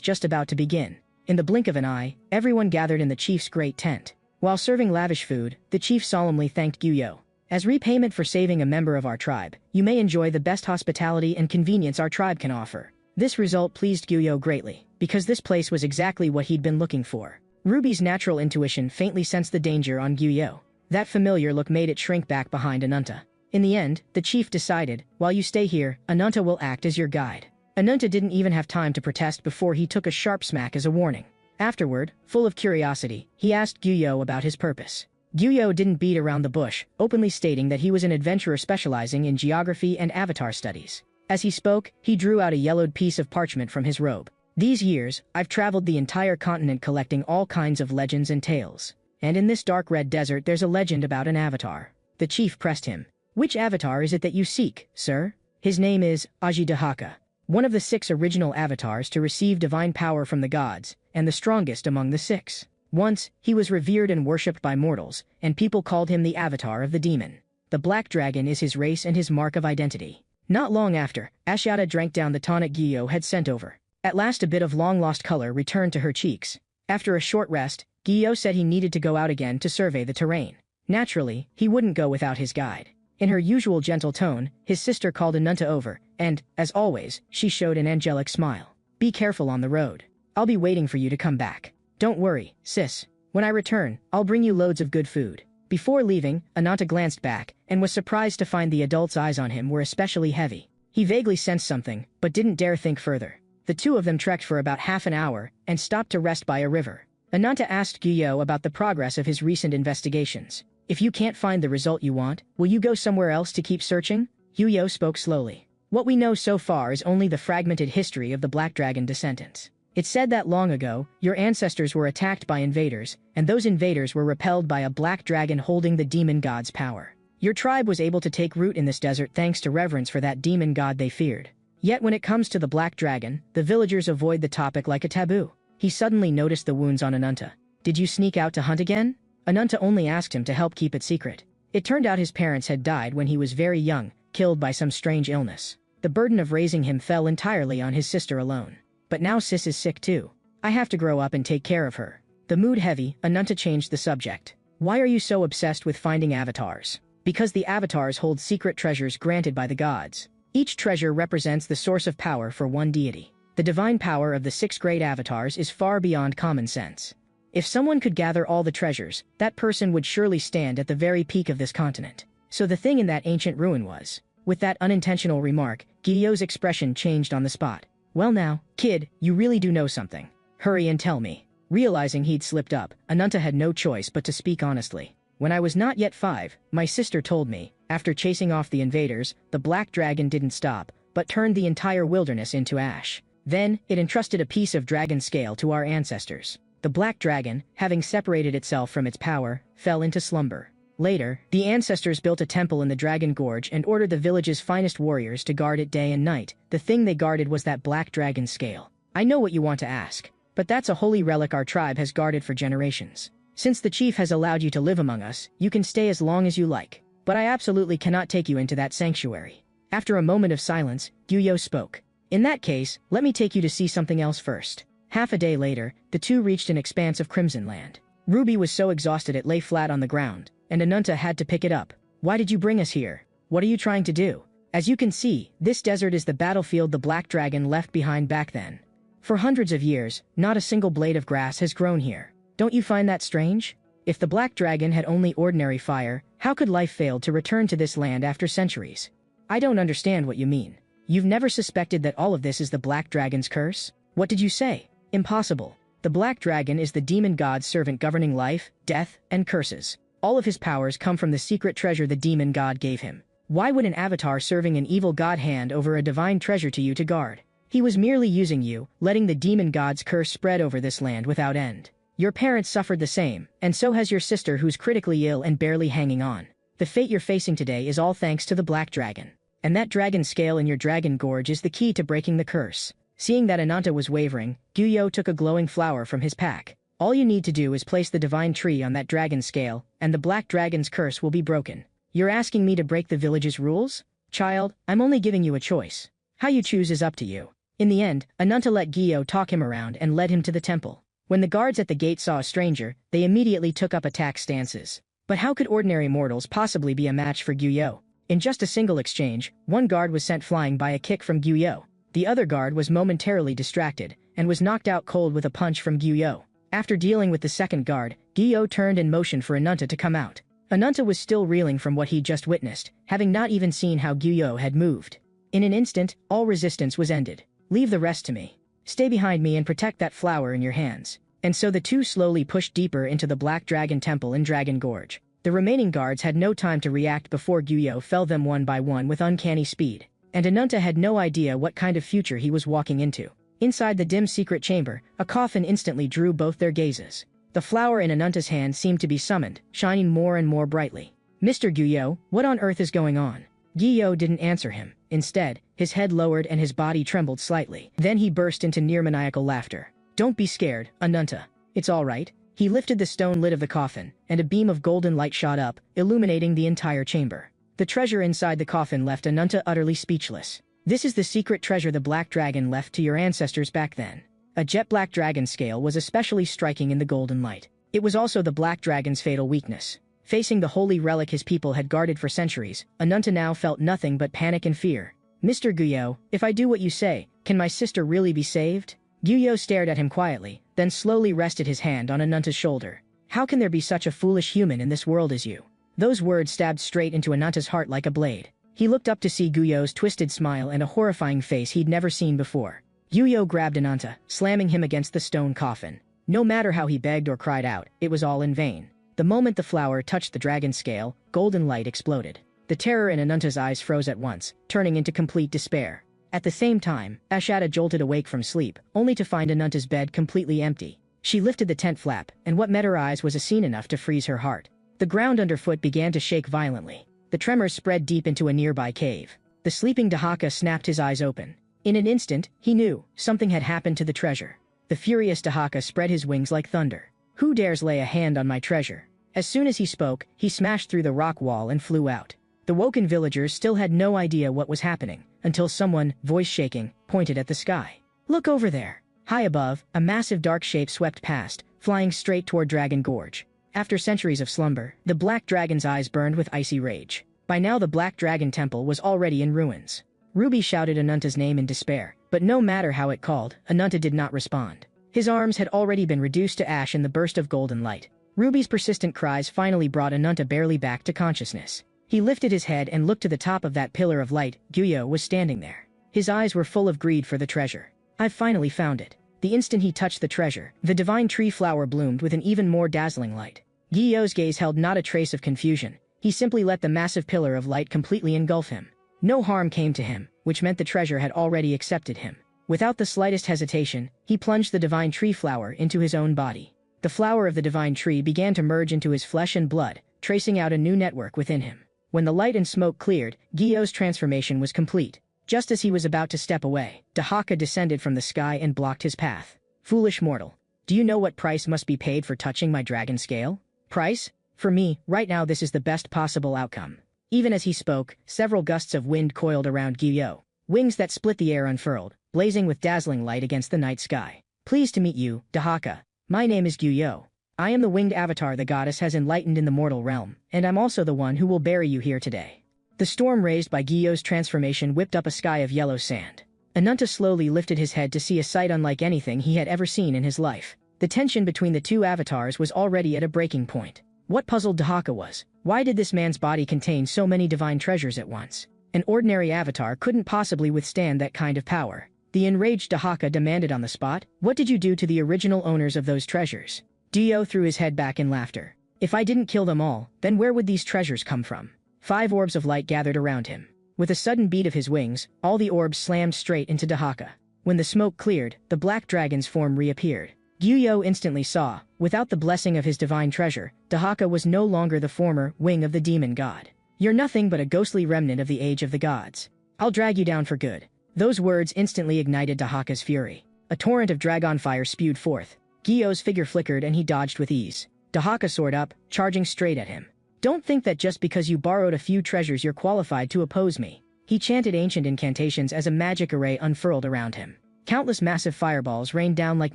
just about to begin. In the blink of an eye, everyone gathered in the chief's great tent. While serving lavish food, the chief solemnly thanked Gyo. "As repayment for saving a member of our tribe, you may enjoy the best hospitality and convenience our tribe can offer." This result pleased Gyo greatly, because this place was exactly what he'd been looking for. Ruby's natural intuition faintly sensed the danger on Gyo. That familiar look made it shrink back behind Ananta. In the end, the chief decided, "While you stay here, Ananta will act as your guide." Ananta didn't even have time to protest before he took a sharp smack as a warning. Afterward, full of curiosity, he asked Gyo about his purpose. Gyo didn't beat around the bush, openly stating that he was an adventurer specializing in geography and avatar studies. As he spoke, he drew out a yellowed piece of parchment from his robe. "These years, I've traveled the entire continent collecting all kinds of legends and tales. And in this dark red desert there's a legend about an avatar." The chief pressed him. "Which avatar is it that you seek, sir?" "His name is Ajidahaka, one of the 6 original avatars to receive divine power from the gods, and the strongest among the 6. Once, he was revered and worshipped by mortals, and people called him the avatar of the demon. The black dragon is his race and his mark of identity." Not long after, Ashiata drank down the tonic Gyo had sent over. At last a bit of long-lost color returned to her cheeks. After a short rest, Gyo said he needed to go out again to survey the terrain. Naturally, he wouldn't go without his guide. In her usual gentle tone, his sister called Ananta over, and, as always, she showed an angelic smile. "Be careful on the road. I'll be waiting for you to come back. Don't worry, sis. When I return, I'll bring you loads of good food." Before leaving, Ananta glanced back, and was surprised to find the adult's eyes on him were especially heavy. He vaguely sensed something, but didn't dare think further. The two of them trekked for about half an hour, and stopped to rest by a river. Ananta asked Gyo about the progress of his recent investigations. "If you can't find the result you want, will you go somewhere else to keep searching?" Gyo spoke slowly. "What we know so far is only the fragmented history of the Black Dragon descendants. It's said that long ago, your ancestors were attacked by invaders, and those invaders were repelled by a black dragon holding the demon god's power. Your tribe was able to take root in this desert thanks to reverence for that demon god they feared. Yet when it comes to the black dragon, the villagers avoid the topic like a taboo." He suddenly noticed the wounds on Ananta. "Did you sneak out to hunt again?" Ananta only asked him to help keep it secret. It turned out his parents had died when he was very young, killed by some strange illness. The burden of raising him fell entirely on his sister alone. "But now sis is sick too. I have to grow up and take care of her." The mood heavy, Ananta changed the subject. "Why are you so obsessed with finding avatars?" "Because the avatars hold secret treasures granted by the gods. Each treasure represents the source of power for one deity. The divine power of the 6 great avatars is far beyond common sense. If someone could gather all the treasures, that person would surely stand at the very peak of this continent. So the thing in that ancient ruin was..." With that unintentional remark, Gyo's expression changed on the spot. "Well now, kid, you really do know something. Hurry and tell me." Realizing he'd slipped up, Ananta had no choice but to speak honestly. "When I was not yet 5, my sister told me, after chasing off the invaders, the black dragon didn't stop, but turned the entire wilderness into ash. Then, it entrusted a piece of dragon scale to our ancestors. The black dragon, having separated itself from its power, fell into slumber. Later, the ancestors built a temple in the Dragon Gorge and ordered the village's finest warriors to guard it day and night. The thing they guarded was that black dragon scale. I know what you want to ask, but that's a holy relic our tribe has guarded for generations. Since the chief has allowed you to live among us, you can stay as long as you like. But I absolutely cannot take you into that sanctuary." After a moment of silence, Gyo spoke. "In that case, let me take you to see something else first." Half a day later, the two reached an expanse of crimson land. Ruby was so exhausted it lay flat on the ground, and Ananta had to pick it up. "Why did you bring us here? What are you trying to do?" "As you can see, this desert is the battlefield the black dragon left behind back then. For hundreds of years, not a single blade of grass has grown here. Don't you find that strange? If the black dragon had only ordinary fire, how could life fail to return to this land after centuries?" "I don't understand what you mean. You've never suspected that all of this is the black dragon's curse?" "What did you say?" "Impossible. The black dragon is the demon god's servant governing life, death, and curses. All of his powers come from the secret treasure the demon god gave him. Why would an avatar serving an evil god hand over a divine treasure to you to guard? He was merely using you, letting the demon god's curse spread over this land without end. Your parents suffered the same, and so has your sister who's critically ill and barely hanging on. The fate you're facing today is all thanks to the black dragon. And that dragon scale in your dragon gorge is the key to breaking the curse." Seeing that Ananta was wavering, Gyo took a glowing flower from his pack. "All you need to do is place the divine tree on that dragon scale, and the black dragon's curse will be broken." "You're asking me to break the village's rules? Child, I'm only giving you a choice. How you choose is up to you." In the end, Ananta let Gyo talk him around and led him to the temple. When the guards at the gate saw a stranger, they immediately took up attack stances. But how could ordinary mortals possibly be a match for Gyo? In just a single exchange, one guard was sent flying by a kick from Gyo. The other guard was momentarily distracted, and was knocked out cold with a punch from Gyo. After dealing with the second guard, Gyo turned and motioned for Ananta to come out. Ananta was still reeling from what he'd just witnessed, having not even seen how Gyo had moved. In an instant, all resistance was ended. "Leave the rest to me. Stay behind me and protect that flower in your hands." And so the two slowly pushed deeper into the Black Dragon Temple in Dragon Gorge. The remaining guards had no time to react before Gyo felled them one by one with uncanny speed. And Ananta had no idea what kind of future he was walking into. Inside the dim secret chamber, a coffin instantly drew both their gazes. The flower in Ananta's hand seemed to be summoned, shining more and more brightly. "Mr. Gyo, what on earth is going on?" Gyo didn't answer him. Instead, his head lowered and his body trembled slightly. Then he burst into near-maniacal laughter. "Don't be scared, Ananta. It's all right." He lifted the stone lid of the coffin, and a beam of golden light shot up, illuminating the entire chamber. The treasure inside the coffin left Ananta utterly speechless. This is the secret treasure the black dragon left to your ancestors back then. A jet black dragon scale was especially striking in the golden light. It was also the black dragon's fatal weakness. Facing the holy relic his people had guarded for centuries, Ananta now felt nothing but panic and fear. Mr. Guyo, if I do what you say, can my sister really be saved? Guyo stared at him quietly, then slowly rested his hand on Ananta's shoulder. How can there be such a foolish human in this world as you? Those words stabbed straight into Ananta's heart like a blade. He looked up to see Guyo's twisted smile and a horrifying face he'd never seen before. Guyo grabbed Ananta, slamming him against the stone coffin. No matter how he begged or cried out, it was all in vain. The moment the flower touched the dragon scale, golden light exploded. The terror in Ananta's eyes froze at once, turning into complete despair. At the same time, Ashada jolted awake from sleep, only to find Ananta's bed completely empty. She lifted the tent flap, and what met her eyes was a scene enough to freeze her heart. The ground underfoot began to shake violently. The tremors spread deep into a nearby cave. The sleeping Dahaka snapped his eyes open. In an instant, he knew something had happened to the treasure. The furious Dahaka spread his wings like thunder. Who dares lay a hand on my treasure? As soon as he spoke, he smashed through the rock wall and flew out. The woken villagers still had no idea what was happening, until someone, voice shaking, pointed at the sky. Look over there. High above, a massive dark shape swept past, flying straight toward Dragon Gorge. After centuries of slumber, the black dragon's eyes burned with icy rage. By now the black dragon temple was already in ruins. Ruby shouted Ananta's name in despair, but no matter how it called, Ananta did not respond. His arms had already been reduced to ash in the burst of golden light. Ruby's persistent cries finally brought Ananta barely back to consciousness. He lifted his head and looked to the top of that pillar of light. Guyo was standing there. His eyes were full of greed for the treasure. I've finally found it. The instant he touched the treasure, the divine tree flower bloomed with an even more dazzling light. Guyo's gaze held not a trace of confusion. He simply let the massive pillar of light completely engulf him. No harm came to him, which meant the treasure had already accepted him. Without the slightest hesitation, he plunged the divine tree flower into his own body. The flower of the divine tree began to merge into his flesh and blood, tracing out a new network within him. When the light and smoke cleared, Guyo's transformation was complete. Just as he was about to step away, Dahaka descended from the sky and blocked his path. Foolish mortal. Do you know what price must be paid for touching my dragon scale? Price? For me, right now this is the best possible outcome. Even as he spoke, several gusts of wind coiled around Guyo. Wings that split the air unfurled, blazing with dazzling light against the night sky. Pleased to meet you, Dahaka. My name is Guyo. I am the winged avatar the goddess has enlightened in the mortal realm, and I'm also the one who will bury you here today. The storm raised by Guyo's transformation whipped up a sky of yellow sand. Ananta slowly lifted his head to see a sight unlike anything he had ever seen in his life. The tension between the two avatars was already at a breaking point. What puzzled Dahaka was, why did this man's body contain so many divine treasures at once? An ordinary avatar couldn't possibly withstand that kind of power. The enraged Dahaka demanded on the spot, what did you do to the original owners of those treasures? Dio threw his head back in laughter. If I didn't kill them all, then where would these treasures come from? 5 orbs of light gathered around him. With a sudden beat of his wings, all the orbs slammed straight into Dahaka. When the smoke cleared, the black dragon's form reappeared. Guyo instantly saw, without the blessing of his divine treasure, Dahaka was no longer the former wing of the demon god. You're nothing but a ghostly remnant of the age of the gods. I'll drag you down for good. Those words instantly ignited Dahaka's fury. A torrent of dragon fire spewed forth. Guyo's figure flickered and he dodged with ease. Dahaka soared up, charging straight at him. Don't think that just because you borrowed a few treasures you're qualified to oppose me. He chanted ancient incantations as a magic array unfurled around him. Countless massive fireballs rained down like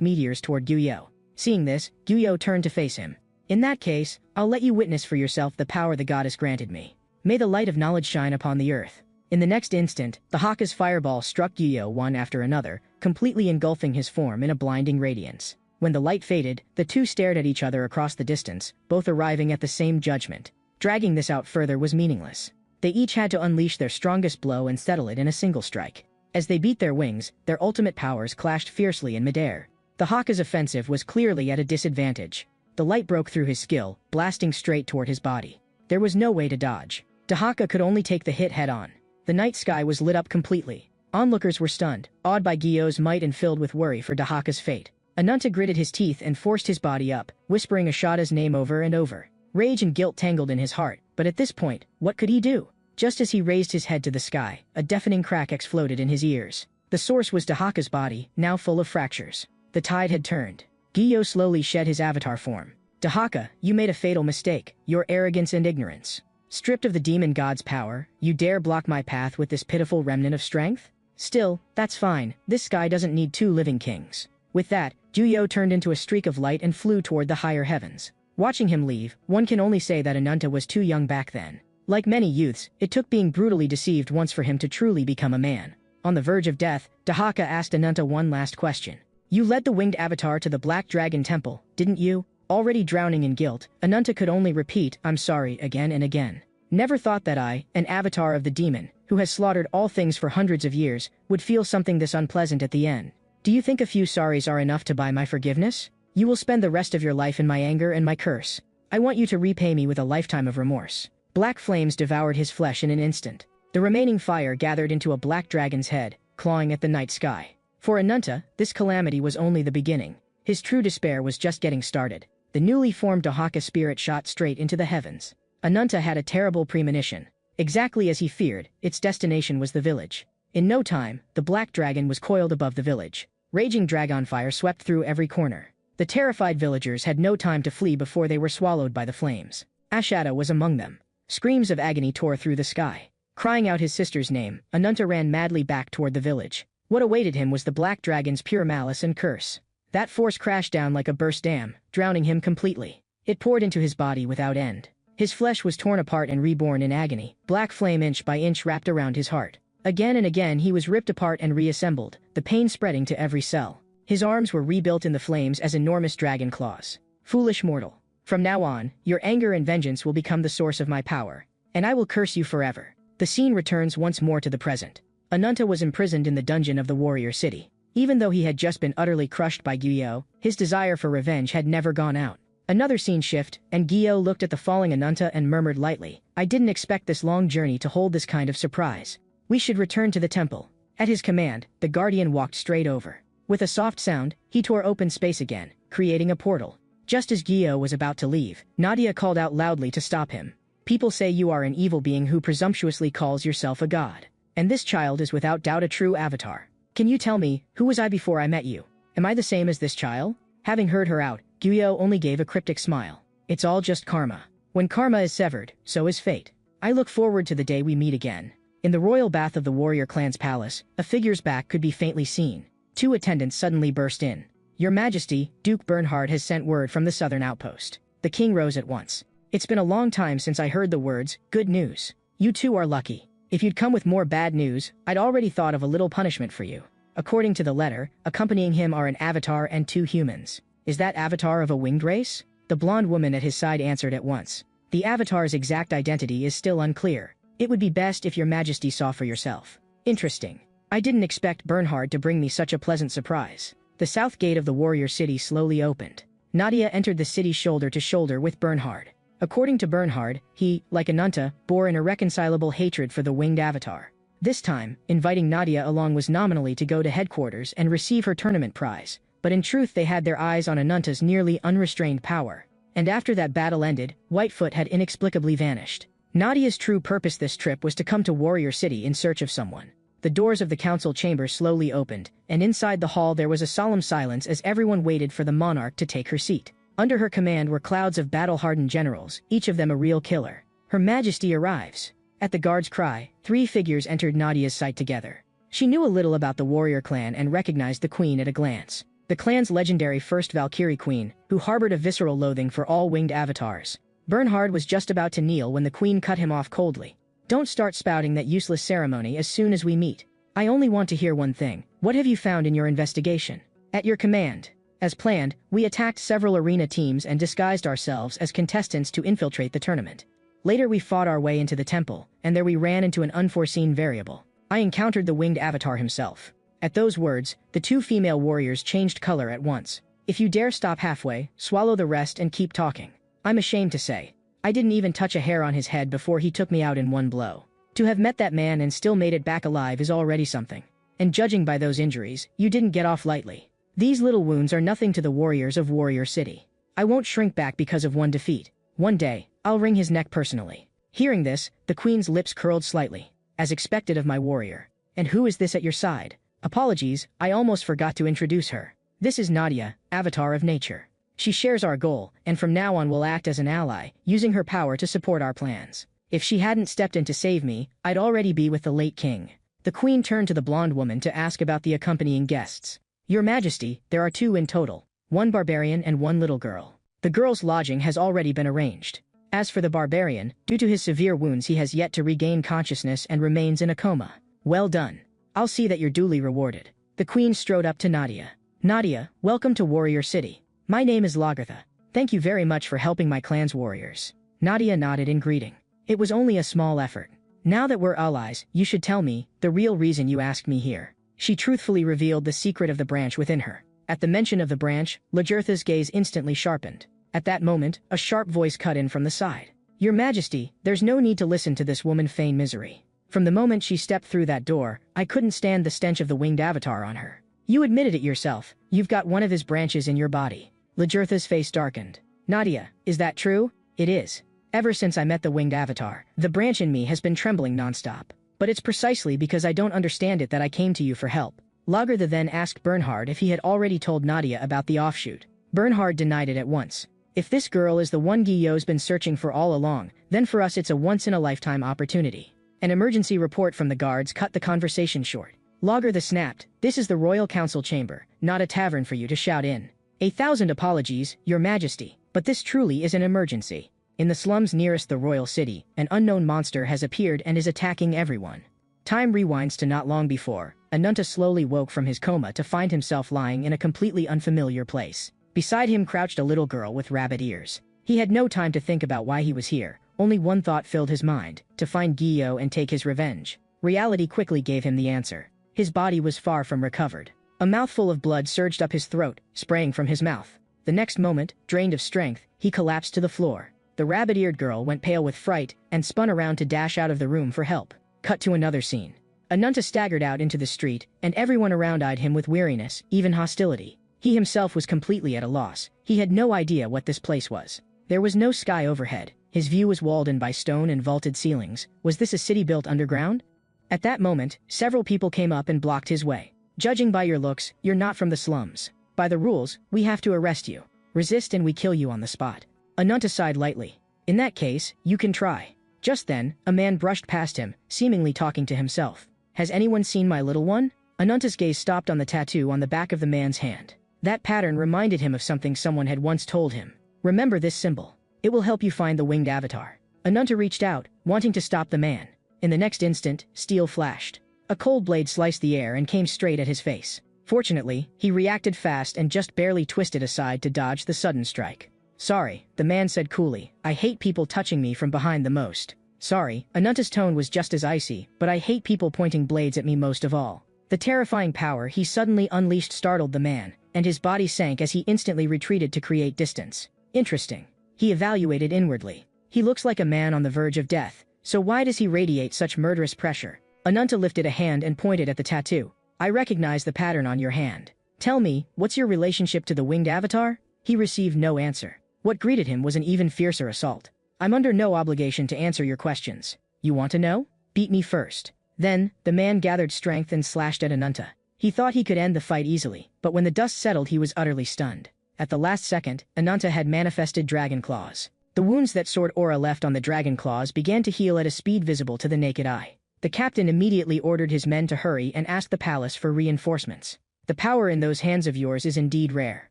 meteors toward Guyo. Seeing this, Guyo turned to face him. In that case, I'll let you witness for yourself the power the goddess granted me. May the light of knowledge shine upon the earth. In the next instant, Dahaka's fireball struck Guyo one after another, completely engulfing his form in a blinding radiance. When the light faded, the two stared at each other across the distance, both arriving at the same judgment. Dragging this out further was meaningless. They each had to unleash their strongest blow and settle it in a single strike. As they beat their wings, their ultimate powers clashed fiercely in midair. Dahaka's offensive was clearly at a disadvantage. The light broke through his skill, blasting straight toward his body. There was no way to dodge. Dahaka could only take the hit head-on. The night sky was lit up completely. Onlookers were stunned, awed by Guyo's might and filled with worry for Dahaka's fate. Ananta gritted his teeth and forced his body up, whispering Ashada's name over and over. Rage and guilt tangled in his heart, but at this point, what could he do? Just as he raised his head to the sky, a deafening crack exploded in his ears. The source was Dahaka's body, now full of fractures. The tide had turned. Guyo slowly shed his avatar form. Dahaka, you made a fatal mistake, your arrogance and ignorance. Stripped of the demon god's power, you dare block my path with this pitiful remnant of strength? Still, that's fine, this sky doesn't need 2 living kings. With that, Juyo turned into a streak of light and flew toward the higher heavens. Watching him leave, one can only say that Ananta was too young back then. Like many youths, it took being brutally deceived once for him to truly become a man. On the verge of death, Dahaka asked Ananta one last question. You led the winged avatar to the Black Dragon Temple, didn't you? Already drowning in guilt, Ananta could only repeat, I'm sorry, again and again. Never thought that I, an avatar of the demon, who has slaughtered all things for hundreds of years, would feel something this unpleasant at the end. Do you think a few sorries are enough to buy my forgiveness? You will spend the rest of your life in my anger and my curse. I want you to repay me with a lifetime of remorse. Black flames devoured his flesh in an instant. The remaining fire gathered into a black dragon's head, clawing at the night sky. For Ananta, this calamity was only the beginning. His true despair was just getting started. The newly formed Dahaka spirit shot straight into the heavens. Ananta had a terrible premonition. Exactly as he feared, its destination was the village. In no time, the black dragon was coiled above the village. Raging dragon fire swept through every corner. The terrified villagers had no time to flee before they were swallowed by the flames. Ashada was among them. Screams of agony tore through the sky. Crying out his sister's name, Ananta ran madly back toward the village. What awaited him was the black dragon's pure malice and curse. That force crashed down like a burst dam, drowning him completely. It poured into his body without end. His flesh was torn apart and reborn in agony, black flame inch by inch wrapped around his heart. Again and again he was ripped apart and reassembled, the pain spreading to every cell. His arms were rebuilt in the flames as enormous dragon claws. Foolish mortal. From now on, your anger and vengeance will become the source of my power, and I will curse you forever. The scene returns once more to the present. Ananta was imprisoned in the dungeon of the warrior city. Even though he had just been utterly crushed by Gyo, his desire for revenge had never gone out. Another scene shift, and Gyo looked at the falling Ananta and murmured lightly, I didn't expect this long journey to hold this kind of surprise. We should return to the temple. At his command, the guardian walked straight over. With a soft sound, he tore open space again, creating a portal. Just as Gyo was about to leave, Nadia called out loudly to stop him. People say you are an evil being who presumptuously calls yourself a god. And this child is without doubt a true avatar. Can you tell me, who was I before I met you? Am I the same as this child? Having heard her out, Gyo only gave a cryptic smile. It's all just karma. When karma is severed, so is fate. I look forward to the day we meet again. In the royal bath of the warrior clan's palace, a figure's back could be faintly seen. 2 attendants suddenly burst in. Your Majesty, Duke Bernhard has sent word from the southern outpost. The king rose at once. It's been a long time since I heard the words, good news. You two are lucky. If you'd come with more bad news, I'd already thought of a little punishment for you. According to the letter, accompanying him are an avatar and 2 humans. Is that avatar of a winged race? The blonde woman at his side answered at once. The avatar's exact identity is still unclear. It would be best if your Majesty saw for yourself. Interesting. I didn't expect Bernhard to bring me such a pleasant surprise. The south gate of the warrior city slowly opened. Nadia entered the city shoulder to shoulder with Bernhard. According to Bernhard, he, like Ananta, bore an irreconcilable hatred for the winged avatar. This time, inviting Nadia along was nominally to go to headquarters and receive her tournament prize, but in truth they had their eyes on Ananta's nearly unrestrained power. And after that battle ended, Whitefoot had inexplicably vanished. Nadia's true purpose this trip was to come to Warrior City in search of someone. The doors of the council chamber slowly opened, and inside the hall there was a solemn silence as everyone waited for the monarch to take her seat. Under her command were clouds of battle-hardened generals, each of them a real killer. Her Majesty arrives. At the guard's cry, 3 figures entered Nadia's sight together. She knew a little about the warrior clan and recognized the queen at a glance. The clan's legendary first Valkyrie queen, who harbored a visceral loathing for all winged avatars. Bernhard was just about to kneel when the queen cut him off coldly. Don't start spouting that useless ceremony as soon as we meet. I only want to hear one thing. What have you found in your investigation? At your command. As planned, we attacked several arena teams and disguised ourselves as contestants to infiltrate the tournament. Later we fought our way into the temple, and there we ran into an unforeseen variable. I encountered the winged avatar himself. At those words, the 2 female warriors changed color at once. If you dare stop halfway, swallow the rest and keep talking. I'm ashamed to say. I didn't even touch a hair on his head before he took me out in one blow. To have met that man and still made it back alive is already something. And judging by those injuries, you didn't get off lightly. These little wounds are nothing to the warriors of Warrior City. I won't shrink back because of one defeat. One day, I'll wring his neck personally. Hearing this, the queen's lips curled slightly, as expected of my warrior. And who is this at your side? Apologies, I almost forgot to introduce her. This is Nadia, Avatar of Nature. She shares our goal, and from now on will act as an ally, using her power to support our plans. If she hadn't stepped in to save me, I'd already be with the late king. The queen turned to the blonde woman to ask about the accompanying guests. Your Majesty, there are 2 in total, 1 barbarian and 1 little girl. The girl's lodging has already been arranged. As for the barbarian, due to his severe wounds he has yet to regain consciousness and remains in a coma. Well done. I'll see that you're duly rewarded. The queen strode up to Nadia. Nadia, welcome to Warrior City. My name is Lagartha. Thank you very much for helping my clan's warriors. Nadia nodded in greeting. It was only a small effort. Now that we're allies, you should tell me the real reason you asked me here. She truthfully revealed the secret of the branch within her. At the mention of the branch, Lagartha's gaze instantly sharpened. At that moment, a sharp voice cut in from the side. Your Majesty, there's no need to listen to this woman feign misery. From the moment she stepped through that door, I couldn't stand the stench of the winged avatar on her. You admitted it yourself. You've got one of his branches in your body. Lagartha's face darkened. Nadia, is that true? It is. Ever since I met the winged avatar, the branch in me has been trembling nonstop. But it's precisely because I don't understand it that I came to you for help. Lagartha then asked Bernhard if he had already told Nadia about the offshoot. Bernhard denied it at once. If this girl is the one Guillaume's been searching for all along, then for us it's a once-in-a-lifetime opportunity. An emergency report from the guards cut the conversation short. Lagartha snapped, this is the Royal Council chamber, not a tavern for you to shout in. 1,000 apologies, Your Majesty, but this truly is an emergency. In the slums nearest the royal city, an unknown monster has appeared and is attacking everyone. Time rewinds to not long before. Ananta slowly woke from his coma to find himself lying in a completely unfamiliar place. Beside him crouched a little girl with rabbit ears. He had no time to think about why he was here. Only one thought filled his mind, to find Guillaume and take his revenge. Reality quickly gave him the answer. His body was far from recovered. A mouthful of blood surged up his throat, spraying from his mouth. The next moment, drained of strength, he collapsed to the floor. The rabbit-eared girl went pale with fright and spun around to dash out of the room for help. Cut to another scene. Ananta staggered out into the street, and everyone around eyed him with weariness, even hostility. He himself was completely at a loss. He had no idea what this place was. There was no sky overhead. His view was walled in by stone and vaulted ceilings. Was this a city built underground? At that moment, several people came up and blocked his way. Judging by your looks, you're not from the slums. By the rules, we have to arrest you. Resist and we kill you on the spot. Ananta sighed lightly. In that case, you can try. Just then, a man brushed past him, seemingly talking to himself. Has anyone seen my little one? Ananta's gaze stopped on the tattoo on the back of the man's hand. That pattern reminded him of something someone had once told him. Remember this symbol. It will help you find the winged avatar. Ananta reached out, wanting to stop the man. In the next instant, steel flashed. A cold blade sliced the air and came straight at his face. Fortunately, he reacted fast and just barely twisted aside to dodge the sudden strike. Sorry, the man said coolly. I hate people touching me from behind the most. Sorry, Ananta's tone was just as icy, but I hate people pointing blades at me most of all. The terrifying power he suddenly unleashed startled the man, and his body sank as he instantly retreated to create distance. Interesting. He evaluated inwardly. He looks like a man on the verge of death, so why does he radiate such murderous pressure? Ananta lifted a hand and pointed at the tattoo. I recognize the pattern on your hand. Tell me, what's your relationship to the winged avatar? He received no answer. What greeted him was an even fiercer assault. I'm under no obligation to answer your questions. You want to know? Beat me first. Then, the man gathered strength and slashed at Ananta. He thought he could end the fight easily, but when the dust settled he was utterly stunned. At the last second, Ananta had manifested dragon claws. The wounds that sword aura left on the dragon claws began to heal at a speed visible to the naked eye. The captain immediately ordered his men to hurry and asked the palace for reinforcements. The power in those hands of yours is indeed rare.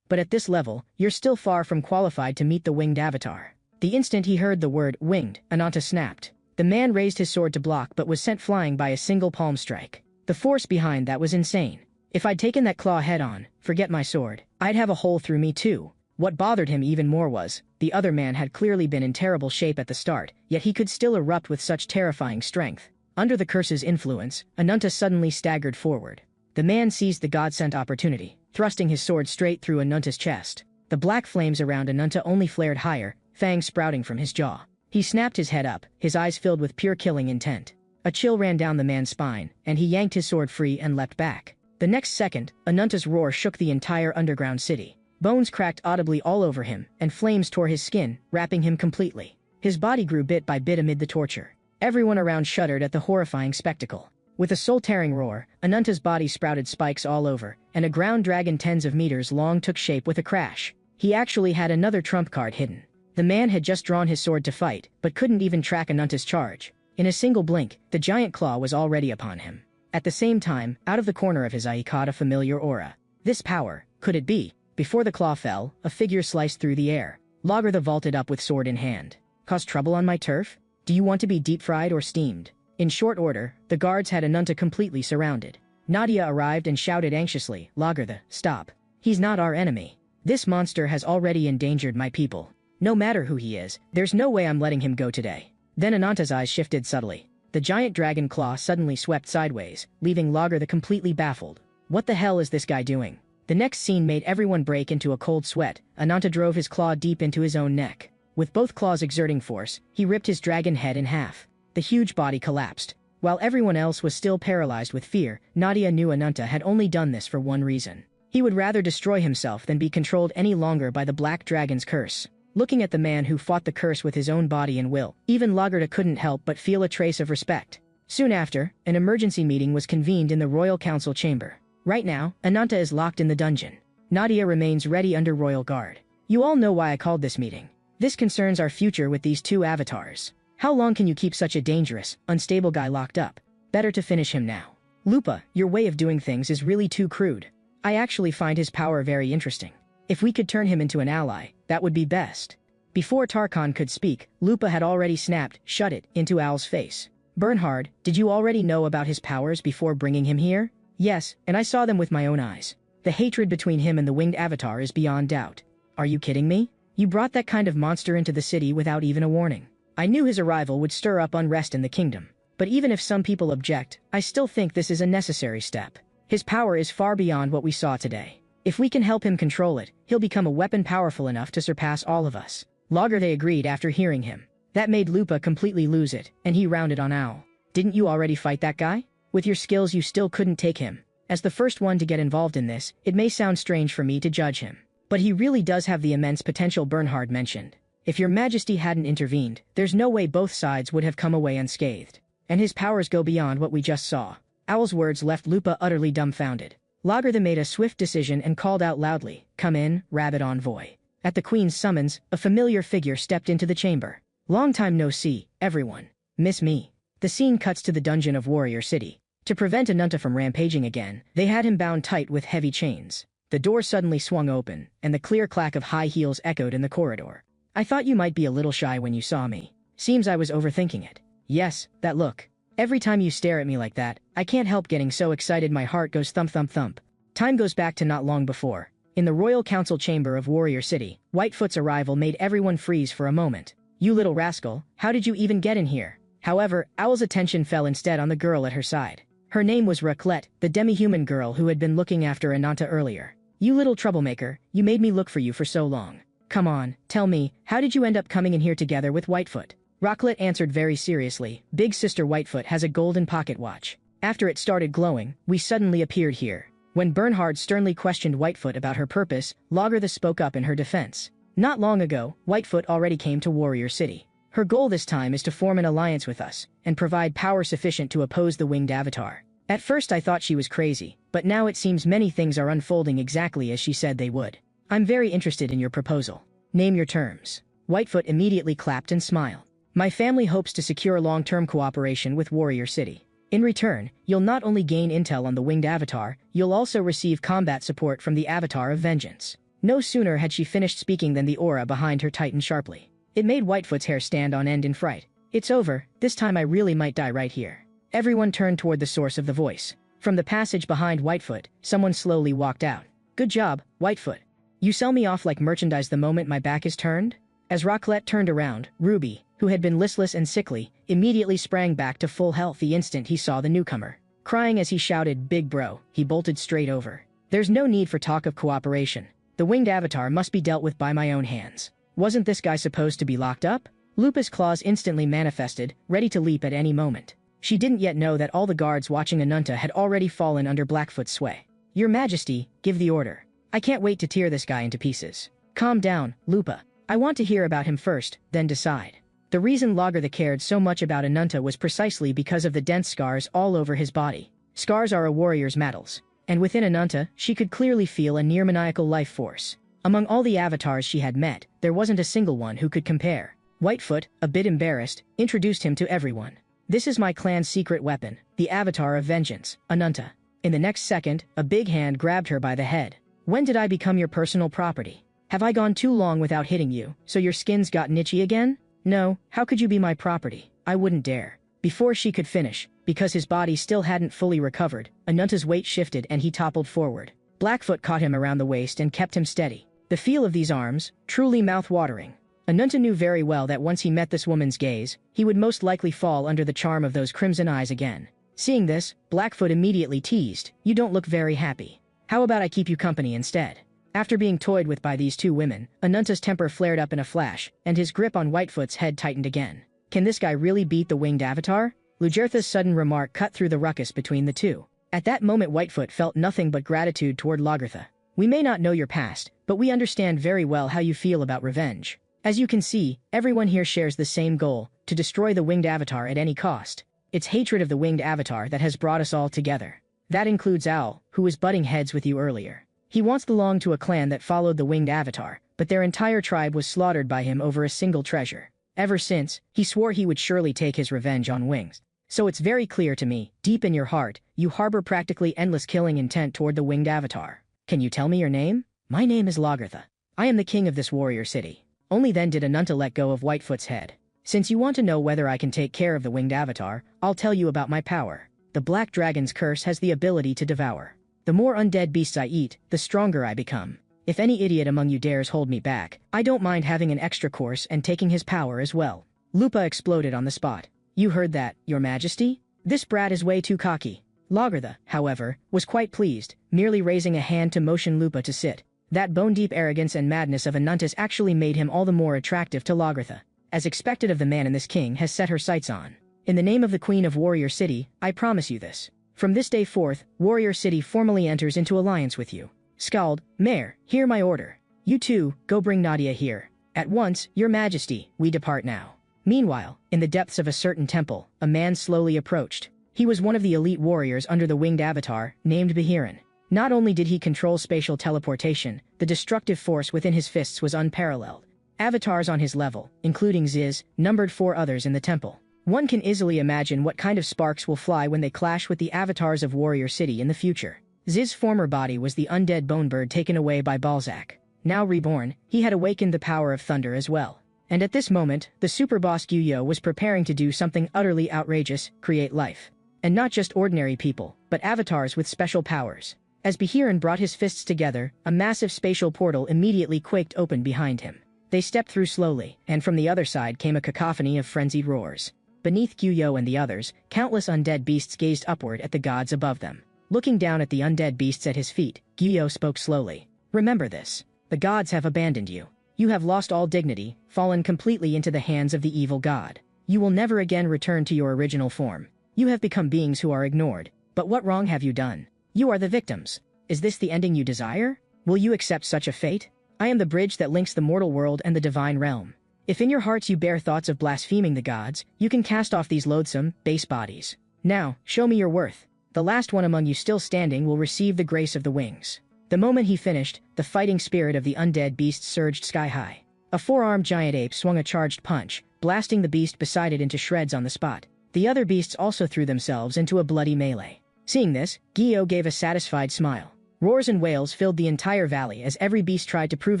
But at this level, you're still far from qualified to meet the winged avatar. The instant he heard the word winged, Ananta snapped. The man raised his sword to block but was sent flying by a single palm strike. The force behind that was insane. If I'd taken that claw head on, forget my sword, I'd have a hole through me too. What bothered him even more was, the other man had clearly been in terrible shape at the start, yet he could still erupt with such terrifying strength. Under the curse's influence, Ananta suddenly staggered forward. The man seized the god-sent opportunity, thrusting his sword straight through Ananta's chest. The black flames around Ananta only flared higher, fangs sprouting from his jaw. He snapped his head up, his eyes filled with pure killing intent. A chill ran down the man's spine, and he yanked his sword free and leapt back. The next second, Ananta's roar shook the entire underground city. Bones cracked audibly all over him, and flames tore his skin, wrapping him completely. His body grew bit by bit amid the torture. Everyone around shuddered at the horrifying spectacle. With a soul-tearing roar, Ananta's body sprouted spikes all over, and a ground dragon tens of meters long took shape with a crash. He actually had another trump card hidden. The man had just drawn his sword to fight, but couldn't even track Ananta's charge. In a single blink, the giant claw was already upon him. At the same time, out of the corner of his eye he caught a familiar aura. This power, could it be? Before the claw fell, a figure sliced through the air. Lagertha vaulted up with sword in hand. Cause trouble on my turf? Do you want to be deep-fried or steamed? In short order, the guards had Ananta completely surrounded. Nadia arrived and shouted anxiously, Lagertha, stop. He's not our enemy. This monster has already endangered my people. No matter who he is, there's no way I'm letting him go today. Then Ananta's eyes shifted subtly. The giant dragon claw suddenly swept sideways, leaving Lagertha completely baffled. What the hell is this guy doing? The next scene made everyone break into a cold sweat. Ananta drove his claw deep into his own neck. With both claws exerting force, he ripped his dragon head in half. The huge body collapsed. While everyone else was still paralyzed with fear, Nadia knew Ananta had only done this for one reason. He would rather destroy himself than be controlled any longer by the black dragon's curse. Looking at the man who fought the curse with his own body and will, even Lagertha couldn't help but feel a trace of respect. Soon after, an emergency meeting was convened in the royal council chamber. Right now, Ananta is locked in the dungeon. Nadia remains ready under royal guard. You all know why I called this meeting. This concerns our future with these two avatars. How long can you keep such a dangerous, unstable guy locked up? Better to finish him now. Lupa, your way of doing things is really too crude. I actually find his power very interesting. If we could turn him into an ally, that would be best. Before Tarkhan could speak, Lupa had already snapped, shut it, into Owl's face. Bernhard, did you already know about his powers before bringing him here? Yes, and I saw them with my own eyes. The hatred between him and the winged avatar is beyond doubt. Are you kidding me? You brought that kind of monster into the city without even a warning. I knew his arrival would stir up unrest in the kingdom. But even if some people object, I still think this is a necessary step. His power is far beyond what we saw today. If we can help him control it, he'll become a weapon powerful enough to surpass all of us. Lagertha agreed after hearing him. That made Lupa completely lose it, and he rounded on Owl. Didn't you already fight that guy? With your skills you still couldn't take him. As the first one to get involved in this, it may sound strange for me to judge him. But he really does have the immense potential Bernhard mentioned. If your majesty hadn't intervened, there's no way both sides would have come away unscathed. And his powers go beyond what we just saw. Owl's words left Lupa utterly dumbfounded. Lagertha made a swift decision and called out loudly, "Come in, rabbit envoy." At the queen's summons, a familiar figure stepped into the chamber. "Long time no see, everyone. Miss me." The scene cuts to the dungeon of Warrior City. To prevent Ananta from rampaging again, they had him bound tight with heavy chains. The door suddenly swung open, and the clear clack of high heels echoed in the corridor. "I thought you might be a little shy when you saw me. Seems I was overthinking it." "Yes, that look. Every time you stare at me like that, I can't help getting so excited my heart goes thump thump thump." Time goes back to not long before. In the royal council chamber of Warrior City, Whitefoot's arrival made everyone freeze for a moment. "You little rascal, how did you even get in here?" However, Owl's attention fell instead on the girl at her side. Her name was Raclette, the demi-human girl who had been looking after Ananta earlier. "You little troublemaker, you made me look for you for so long. Come on, tell me, how did you end up coming in here together with Whitefoot?" Raclette answered very seriously, "Big Sister Whitefoot has a golden pocket watch. After it started glowing, we suddenly appeared here." When Bernhard sternly questioned Whitefoot about her purpose, Lagertha spoke up in her defense. "Not long ago, Whitefoot already came to Warrior City. Her goal this time is to form an alliance with us, and provide power sufficient to oppose the winged avatar. At first I thought she was crazy, but now it seems many things are unfolding exactly as she said they would. I'm very interested in your proposal. Name your terms." Whitefoot immediately clapped and smiled. "My family hopes to secure long-term cooperation with Warrior City. In return, you'll not only gain intel on the winged avatar, you'll also receive combat support from the Avatar of Vengeance." No sooner had she finished speaking than the aura behind her tightened sharply. It made Whitefoot's hair stand on end in fright. "It's over, this time I really might die right here." Everyone turned toward the source of the voice. From the passage behind Whitefoot, someone slowly walked out. "Good job, Whitefoot. You sell me off like merchandise the moment my back is turned?" As Raclette turned around, Ruby, who had been listless and sickly, immediately sprang back to full health the instant he saw the newcomer. Crying as he shouted, "Big bro," he bolted straight over. "There's no need for talk of cooperation. The winged avatar must be dealt with by my own hands. Wasn't this guy supposed to be locked up?" Lupa's claws instantly manifested, ready to leap at any moment. She didn't yet know that all the guards watching Ananta had already fallen under Blackfoot's sway. "Your Majesty, give the order. I can't wait to tear this guy into pieces." "Calm down, Lupa. I want to hear about him first, then decide." The reason Lagertha cared so much about Ananta was precisely because of the dense scars all over his body. Scars are a warrior's metals, and within Ananta, she could clearly feel a near-maniacal life force. Among all the avatars she had met, there wasn't a single one who could compare. Whitefoot, a bit embarrassed, introduced him to everyone. This is my clan's secret weapon, the Avatar of Vengeance, Ananta. In the next second, a big hand grabbed her by the head. When did I become your personal property? Have I gone too long without hitting you, so your skin's gotten itchy again? No, how could you be my property? I wouldn't dare. Before she could finish, because his body still hadn't fully recovered, Ananta's weight shifted and he toppled forward. Blackfoot caught him around the waist and kept him steady. The feel of these arms, truly mouth-watering. Ananta knew very well that once he met this woman's gaze, he would most likely fall under the charm of those crimson eyes again. Seeing this, Blackfoot immediately teased, "You don't look very happy. How about I keep you company instead?" After being toyed with by these two women, Ananta's temper flared up in a flash, and his grip on Whitefoot's head tightened again. Can this guy really beat the winged avatar? Lujertha's sudden remark cut through the ruckus between the two. At that moment Whitefoot felt nothing but gratitude toward Lagertha. We may not know your past, but we understand very well how you feel about revenge. As you can see, everyone here shares the same goal, to destroy the winged avatar at any cost. It's hatred of the winged avatar that has brought us all together. That includes Owl, who was butting heads with you earlier. He once belonged to a clan that followed the winged avatar, but their entire tribe was slaughtered by him over a single treasure. Ever since, he swore he would surely take his revenge on Wings. So it's very clear to me, deep in your heart, you harbor practically endless killing intent toward the winged avatar. Can you tell me your name? My name is Lagertha. I am the king of this warrior city. Only then did Ananta let go of Whitefoot's head. Since you want to know whether I can take care of the winged avatar, I'll tell you about my power. The Black Dragon's curse has the ability to devour. The more undead beasts I eat, the stronger I become. If any idiot among you dares hold me back, I don't mind having an extra course and taking his power as well. Lupa exploded on the spot. You heard that, Your Majesty? This brat is way too cocky. Lagertha, however, was quite pleased, merely raising a hand to motion Lupa to sit. That bone-deep arrogance and madness of Anantas actually made him all the more attractive to Lagertha. As expected of the man in this king has set her sights on. In the name of the Queen of Warrior City, I promise you this. From this day forth, Warrior City formally enters into alliance with you. Skald, Mayor, hear my order. You two, go bring Nadia here. At once, Your Majesty, we depart now. Meanwhile, in the depths of a certain temple, a man slowly approached. He was one of the elite warriors under the winged avatar, named Bahiran. Not only did he control spatial teleportation, the destructive force within his fists was unparalleled. Avatars on his level, including Ziz, numbered 4 others in the temple. One can easily imagine what kind of sparks will fly when they clash with the avatars of Warrior City in the future. Ziz's former body was the undead bone bird taken away by Balzac. Now reborn, he had awakened the power of thunder as well. And at this moment, the super boss Gyuyo was preparing to do something utterly outrageous, create life. And not just ordinary people, but avatars with special powers. As Bahiran brought his fists together, a massive spatial portal immediately quaked open behind him. They stepped through slowly, and from the other side came a cacophony of frenzied roars. Beneath Gyuyo and the others, countless undead beasts gazed upward at the gods above them. Looking down at the undead beasts at his feet, Gyuyo spoke slowly. Remember this. The gods have abandoned you. You have lost all dignity, fallen completely into the hands of the evil god. You will never again return to your original form. You have become beings who are ignored. But what wrong have you done? You are the victims. Is this the ending you desire? Will you accept such a fate? I am the bridge that links the mortal world and the divine realm. If in your hearts you bear thoughts of blaspheming the gods, you can cast off these loathsome, base bodies. Now, show me your worth. The last one among you still standing will receive the grace of the wings. The moment he finished, the fighting spirit of the undead beast surged sky-high. A 4-armed giant ape swung a charged punch, blasting the beast beside it into shreds on the spot. The other beasts also threw themselves into a bloody melee. Seeing this, Gyuyo gave a satisfied smile. Roars and wails filled the entire valley as every beast tried to prove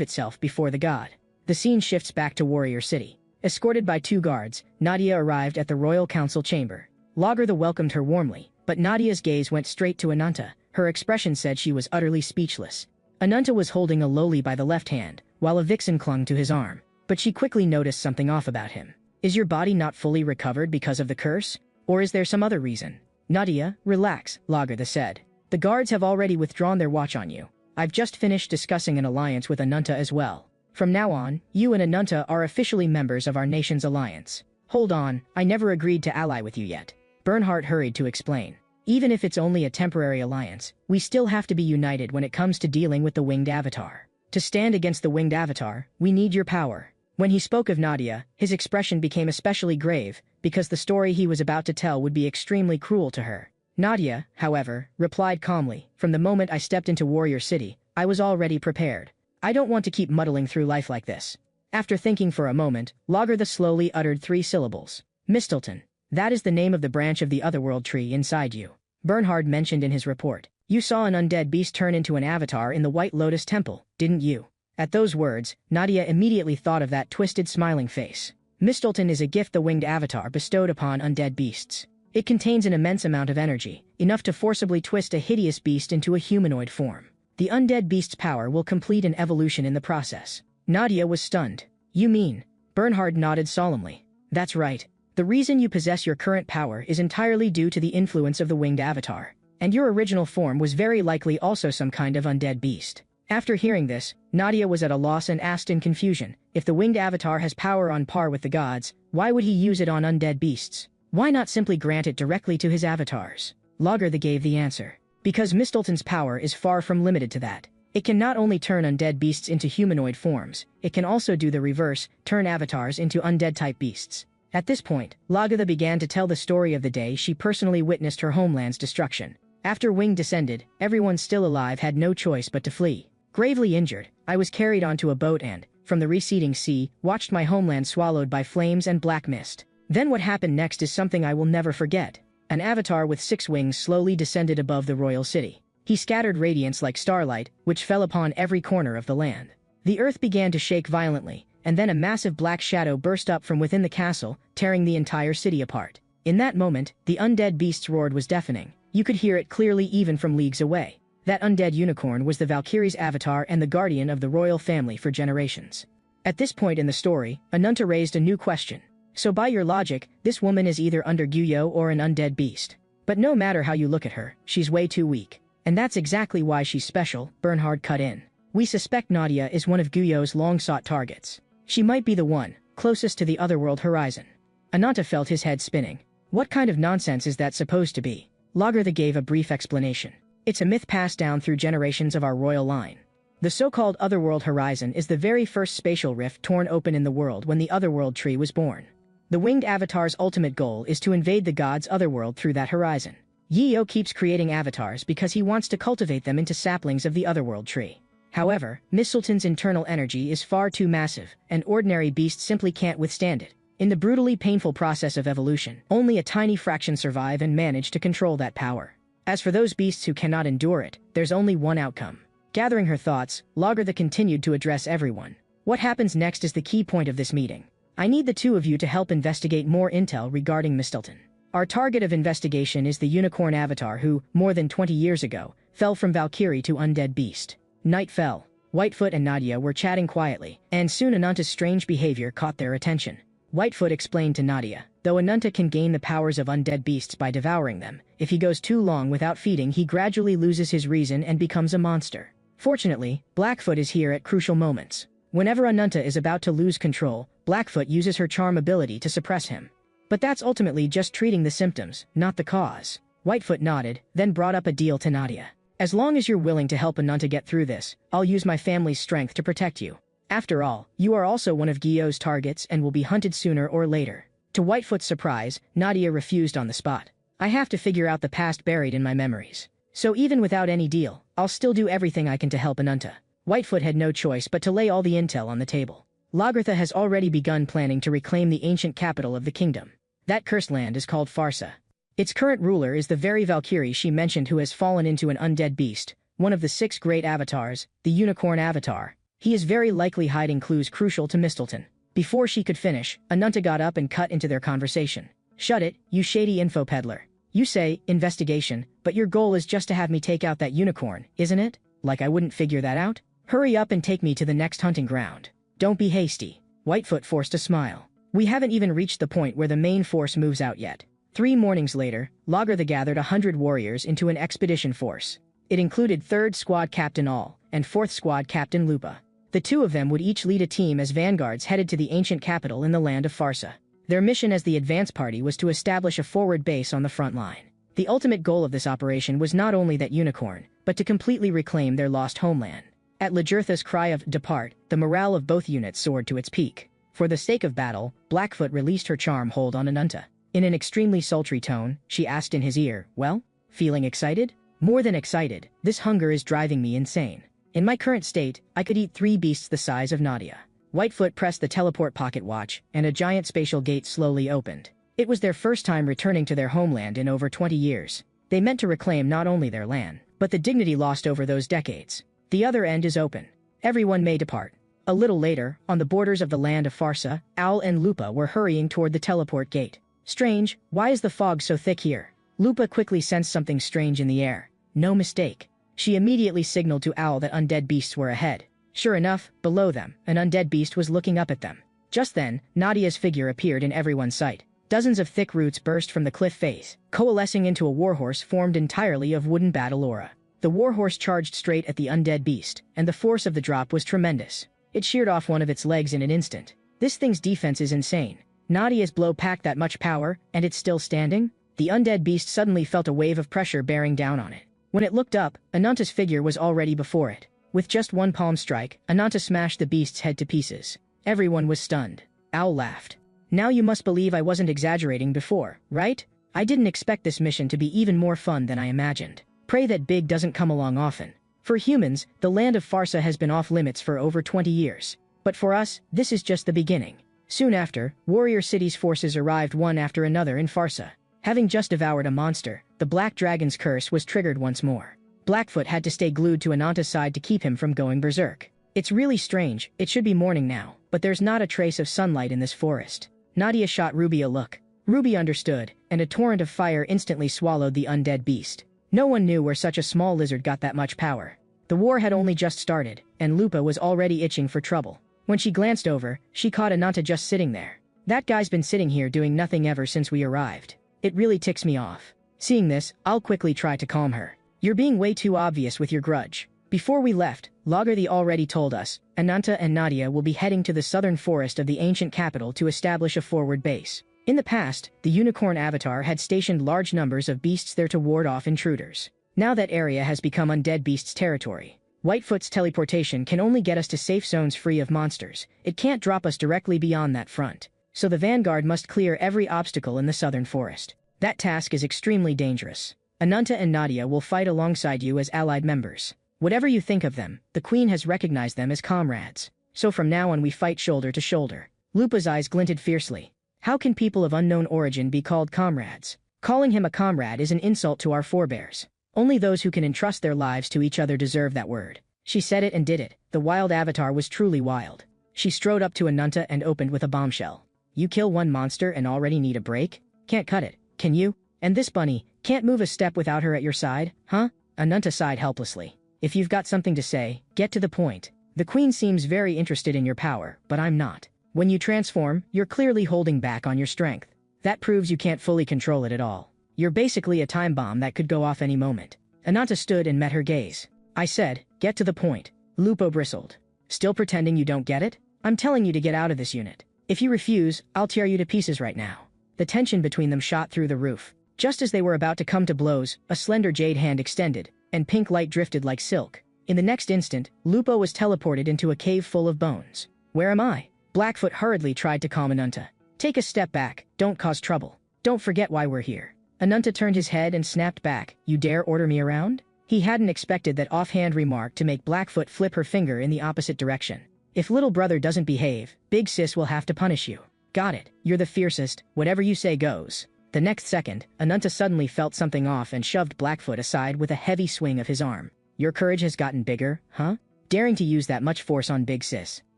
itself before the god. The scene shifts back to Warrior City. Escorted by 2 guards, Nadia arrived at the royal council chamber. Lagertha welcomed her warmly, but Nadia's gaze went straight to Ananta. Her expression said she was utterly speechless. Ananta was holding a loli by the left hand, while a vixen clung to his arm. But she quickly noticed something off about him. Is your body not fully recovered because of the curse? Or is there some other reason? Nadia, relax, Lagertha said. The guards have already withdrawn their watch on you. I've just finished discussing an alliance with Ananta as well. From now on, you and Ananta are officially members of our nation's alliance. Hold on, I never agreed to ally with you yet. Bernhardt hurried to explain. Even if it's only a temporary alliance, we still have to be united when it comes to dealing with the winged avatar. To stand against the winged avatar, we need your power. When he spoke of Nadia, his expression became especially grave, because the story he was about to tell would be extremely cruel to her. Nadia, however, replied calmly, from the moment I stepped into Warrior City, I was already prepared. I don't want to keep muddling through life like this. After thinking for a moment, Lagertha slowly uttered 3 syllables. Mistleton. That is the name of the branch of the otherworld tree inside you. Bernhard mentioned in his report. You saw an undead beast turn into an avatar in the White Lotus Temple, didn't you? At those words, Nadia immediately thought of that twisted smiling face. Mistleton is a gift the winged avatar bestowed upon undead beasts. It contains an immense amount of energy, enough to forcibly twist a hideous beast into a humanoid form. The undead beast's power will complete an evolution in the process. Nadia was stunned. You mean? Bernhard nodded solemnly. That's right. The reason you possess your current power is entirely due to the influence of the winged avatar. And your original form was very likely also some kind of undead beast. After hearing this, Nadia was at a loss and asked in confusion, if the winged avatar has power on par with the gods, why would he use it on undead beasts? Why not simply grant it directly to his avatars? Lagertha gave the answer. Because Mistleton's power is far from limited to that. It can not only turn undead beasts into humanoid forms, it can also do the reverse, turn avatars into undead-type beasts. At this point, Lagertha began to tell the story of the day she personally witnessed her homeland's destruction. After Wing descended, everyone still alive had no choice but to flee. Gravely injured, I was carried onto a boat and, from the receding sea, watched my homeland swallowed by flames and black mist. Then what happened next is something I will never forget. An avatar with 6 wings slowly descended above the royal city. He scattered radiance like starlight, which fell upon every corner of the land. The earth began to shake violently, and then a massive black shadow burst up from within the castle, tearing the entire city apart. In that moment, the undead beast's roar was deafening. You could hear it clearly even from leagues away. That undead unicorn was the Valkyrie's avatar and the guardian of the royal family for generations. At this point in the story, Ananta raised a new question. So by your logic, this woman is either under Guyo or an undead beast. But no matter how you look at her, she's way too weak. And that's exactly why she's special, Bernhard cut in. We suspect Nadia is one of Guyo's long-sought targets. She might be the one, closest to the otherworld horizon. Ananta felt his head spinning. What kind of nonsense is that supposed to be? Lagertha gave a brief explanation. It's a myth passed down through generations of our royal line. The so-called otherworld horizon is the very first spatial rift torn open in the world when the otherworld tree was born. The winged avatar's ultimate goal is to invade the gods' otherworld through that horizon. Yiyo keeps creating avatars because he wants to cultivate them into saplings of the otherworld tree. However, Mistleton's internal energy is far too massive, and ordinary beasts simply can't withstand it. In the brutally painful process of evolution, only a tiny fraction survive and manage to control that power. As for those beasts who cannot endure it, there's only one outcome. Gathering her thoughts, Lagertha continued to address everyone. What happens next is the key point of this meeting. I need the two of you to help investigate more intel regarding Mistleton. Our target of investigation is the unicorn avatar who, more than 20 years ago, fell from Valkyrie to undead beast. Night fell. Whitefoot and Nadia were chatting quietly, and soon Ananta's strange behavior caught their attention. Whitefoot explained to Nadia, though Ananta can gain the powers of undead beasts by devouring them, if he goes too long without feeding he gradually loses his reason and becomes a monster. Fortunately, Blackfoot is here at crucial moments. Whenever Ananta is about to lose control, Blackfoot uses her charm ability to suppress him. But that's ultimately just treating the symptoms, not the cause. Whitefoot nodded, then brought up a deal to Nadia. As long as you're willing to help Ananta get through this, I'll use my family's strength to protect you. After all, you are also one of Guyo's targets and will be hunted sooner or later. To Whitefoot's surprise, Nadia refused on the spot. I have to figure out the past buried in my memories. So even without any deal, I'll still do everything I can to help Ananta. Whitefoot had no choice but to lay all the intel on the table. Lagertha has already begun planning to reclaim the ancient capital of the kingdom. That cursed land is called Farsa. Its current ruler is the very Valkyrie she mentioned who has fallen into an undead beast, one of the 6 great avatars, the unicorn avatar. He is very likely hiding clues crucial to Mistleton. Before she could finish, Ananta got up and cut into their conversation. Shut it, you shady info peddler. You say, investigation, but your goal is just to have me take out that unicorn, isn't it? Like I wouldn't figure that out? Hurry up and take me to the next hunting ground. Don't be hasty. Whitefoot forced a smile. We haven't even reached the point where the main force moves out yet. 3 mornings later, Lagertha gathered 100 warriors into an expedition force. It included 3rd Squad Captain All and 4th Squad Captain Lupa. The 2 of them would each lead a team as vanguards headed to the ancient capital in the land of Farsa. Their mission as the advance party was to establish a forward base on the front line. The ultimate goal of this operation was not only that unicorn, but to completely reclaim their lost homeland. At Lagertha's cry of "Depart," the morale of both units soared to its peak. For the sake of battle, Blackfoot released her charm hold on Ananta. In an extremely sultry tone, she asked in his ear, "Well, feeling excited?" "More than excited, this hunger is driving me insane. In my current state, I could eat 3 beasts the size of Nadia." Whitefoot pressed the teleport pocket watch, and a giant spatial gate slowly opened. It was their first time returning to their homeland in over 20 years. They meant to reclaim not only their land, but the dignity lost over those decades. The other end is open. Everyone may depart. A little later, on the borders of the land of Farsa, Owl and Lupa were hurrying toward the teleport gate. Strange, why is the fog so thick here? Lupa quickly sensed something strange in the air. No mistake. She immediately signaled to Owl that undead beasts were ahead. Sure enough, below them, an undead beast was looking up at them. Just then, Nadia's figure appeared in everyone's sight. Dozens of thick roots burst from the cliff face, coalescing into a warhorse formed entirely of wooden battle aura. The warhorse charged straight at the undead beast, and the force of the drop was tremendous. It sheared off one of its legs in an instant. This thing's defense is insane. Nadia's blow packed that much power, and it's still standing? The undead beast suddenly felt a wave of pressure bearing down on it. When it looked up, Ananta's figure was already before it. With just one palm strike, Ananta smashed the beast's head to pieces. Everyone was stunned. Owl laughed. Now you must believe I wasn't exaggerating before, right? I didn't expect this mission to be even more fun than I imagined. Pray that big doesn't come along often. For humans, the land of Farsa has been off limits for over 20 years. But for us, this is just the beginning. Soon after, Warrior City's forces arrived one after another in Farsa. Having just devoured a monster, the Black Dragon's curse was triggered once more. Blackfoot had to stay glued to Ananta's side to keep him from going berserk. It's really strange, it should be morning now, but there's not a trace of sunlight in this forest. Nadia shot Ruby a look. Ruby understood, and a torrent of fire instantly swallowed the undead beast. No one knew where such a small lizard got that much power. The war had only just started, and Lupa was already itching for trouble. When she glanced over, she caught Ananta just sitting there. That guy's been sitting here doing nothing ever since we arrived. It really ticks me off. Seeing this, I'll quickly try to calm her. You're being way too obvious with your grudge. Before we left, Lagarthe already told us, Ananta and Nadia will be heading to the southern forest of the ancient capital to establish a forward base. In the past, the unicorn avatar had stationed large numbers of beasts there to ward off intruders. Now that area has become undead beasts' territory. Whitefoot's teleportation can only get us to safe zones free of monsters. It can't drop us directly beyond that front. So the vanguard must clear every obstacle in the southern forest. That task is extremely dangerous. Ananta and Nadia will fight alongside you as allied members. Whatever you think of them, the Queen has recognized them as comrades. So from now on we fight shoulder to shoulder. Lupa's eyes glinted fiercely. How can people of unknown origin be called comrades? Calling him a comrade is an insult to our forebears. Only those who can entrust their lives to each other deserve that word. She said it and did it. The wild avatar was truly wild. She strode up to Ananta and opened with a bombshell. You kill one monster and already need a break? Can't cut it, can you? And this bunny, can't move a step without her at your side, huh? Ananta sighed helplessly. If you've got something to say, get to the point. The Queen seems very interested in your power, but I'm not. When you transform, you're clearly holding back on your strength. That proves you can't fully control it at all. You're basically a time bomb that could go off any moment. Ananta stood and met her gaze. I said, get to the point. Lupo bristled. Still pretending you don't get it? I'm telling you to get out of this unit. If you refuse, I'll tear you to pieces right now. The tension between them shot through the roof. Just as they were about to come to blows, a slender jade hand extended, and pink light drifted like silk. In the next instant, Lupo was teleported into a cave full of bones. Where am I? Blackfoot hurriedly tried to calm Ananta. Take a step back, don't cause trouble. Don't forget why we're here. Ananta turned his head and snapped back. You dare order me around? He hadn't expected that offhand remark to make Blackfoot flip her finger in the opposite direction. If little brother doesn't behave, big sis will have to punish you. Got it, you're the fiercest, whatever you say goes. The next second, Ananta suddenly felt something off and shoved Blackfoot aside with a heavy swing of his arm. Your courage has gotten bigger, huh? Daring to use that much force on big sis.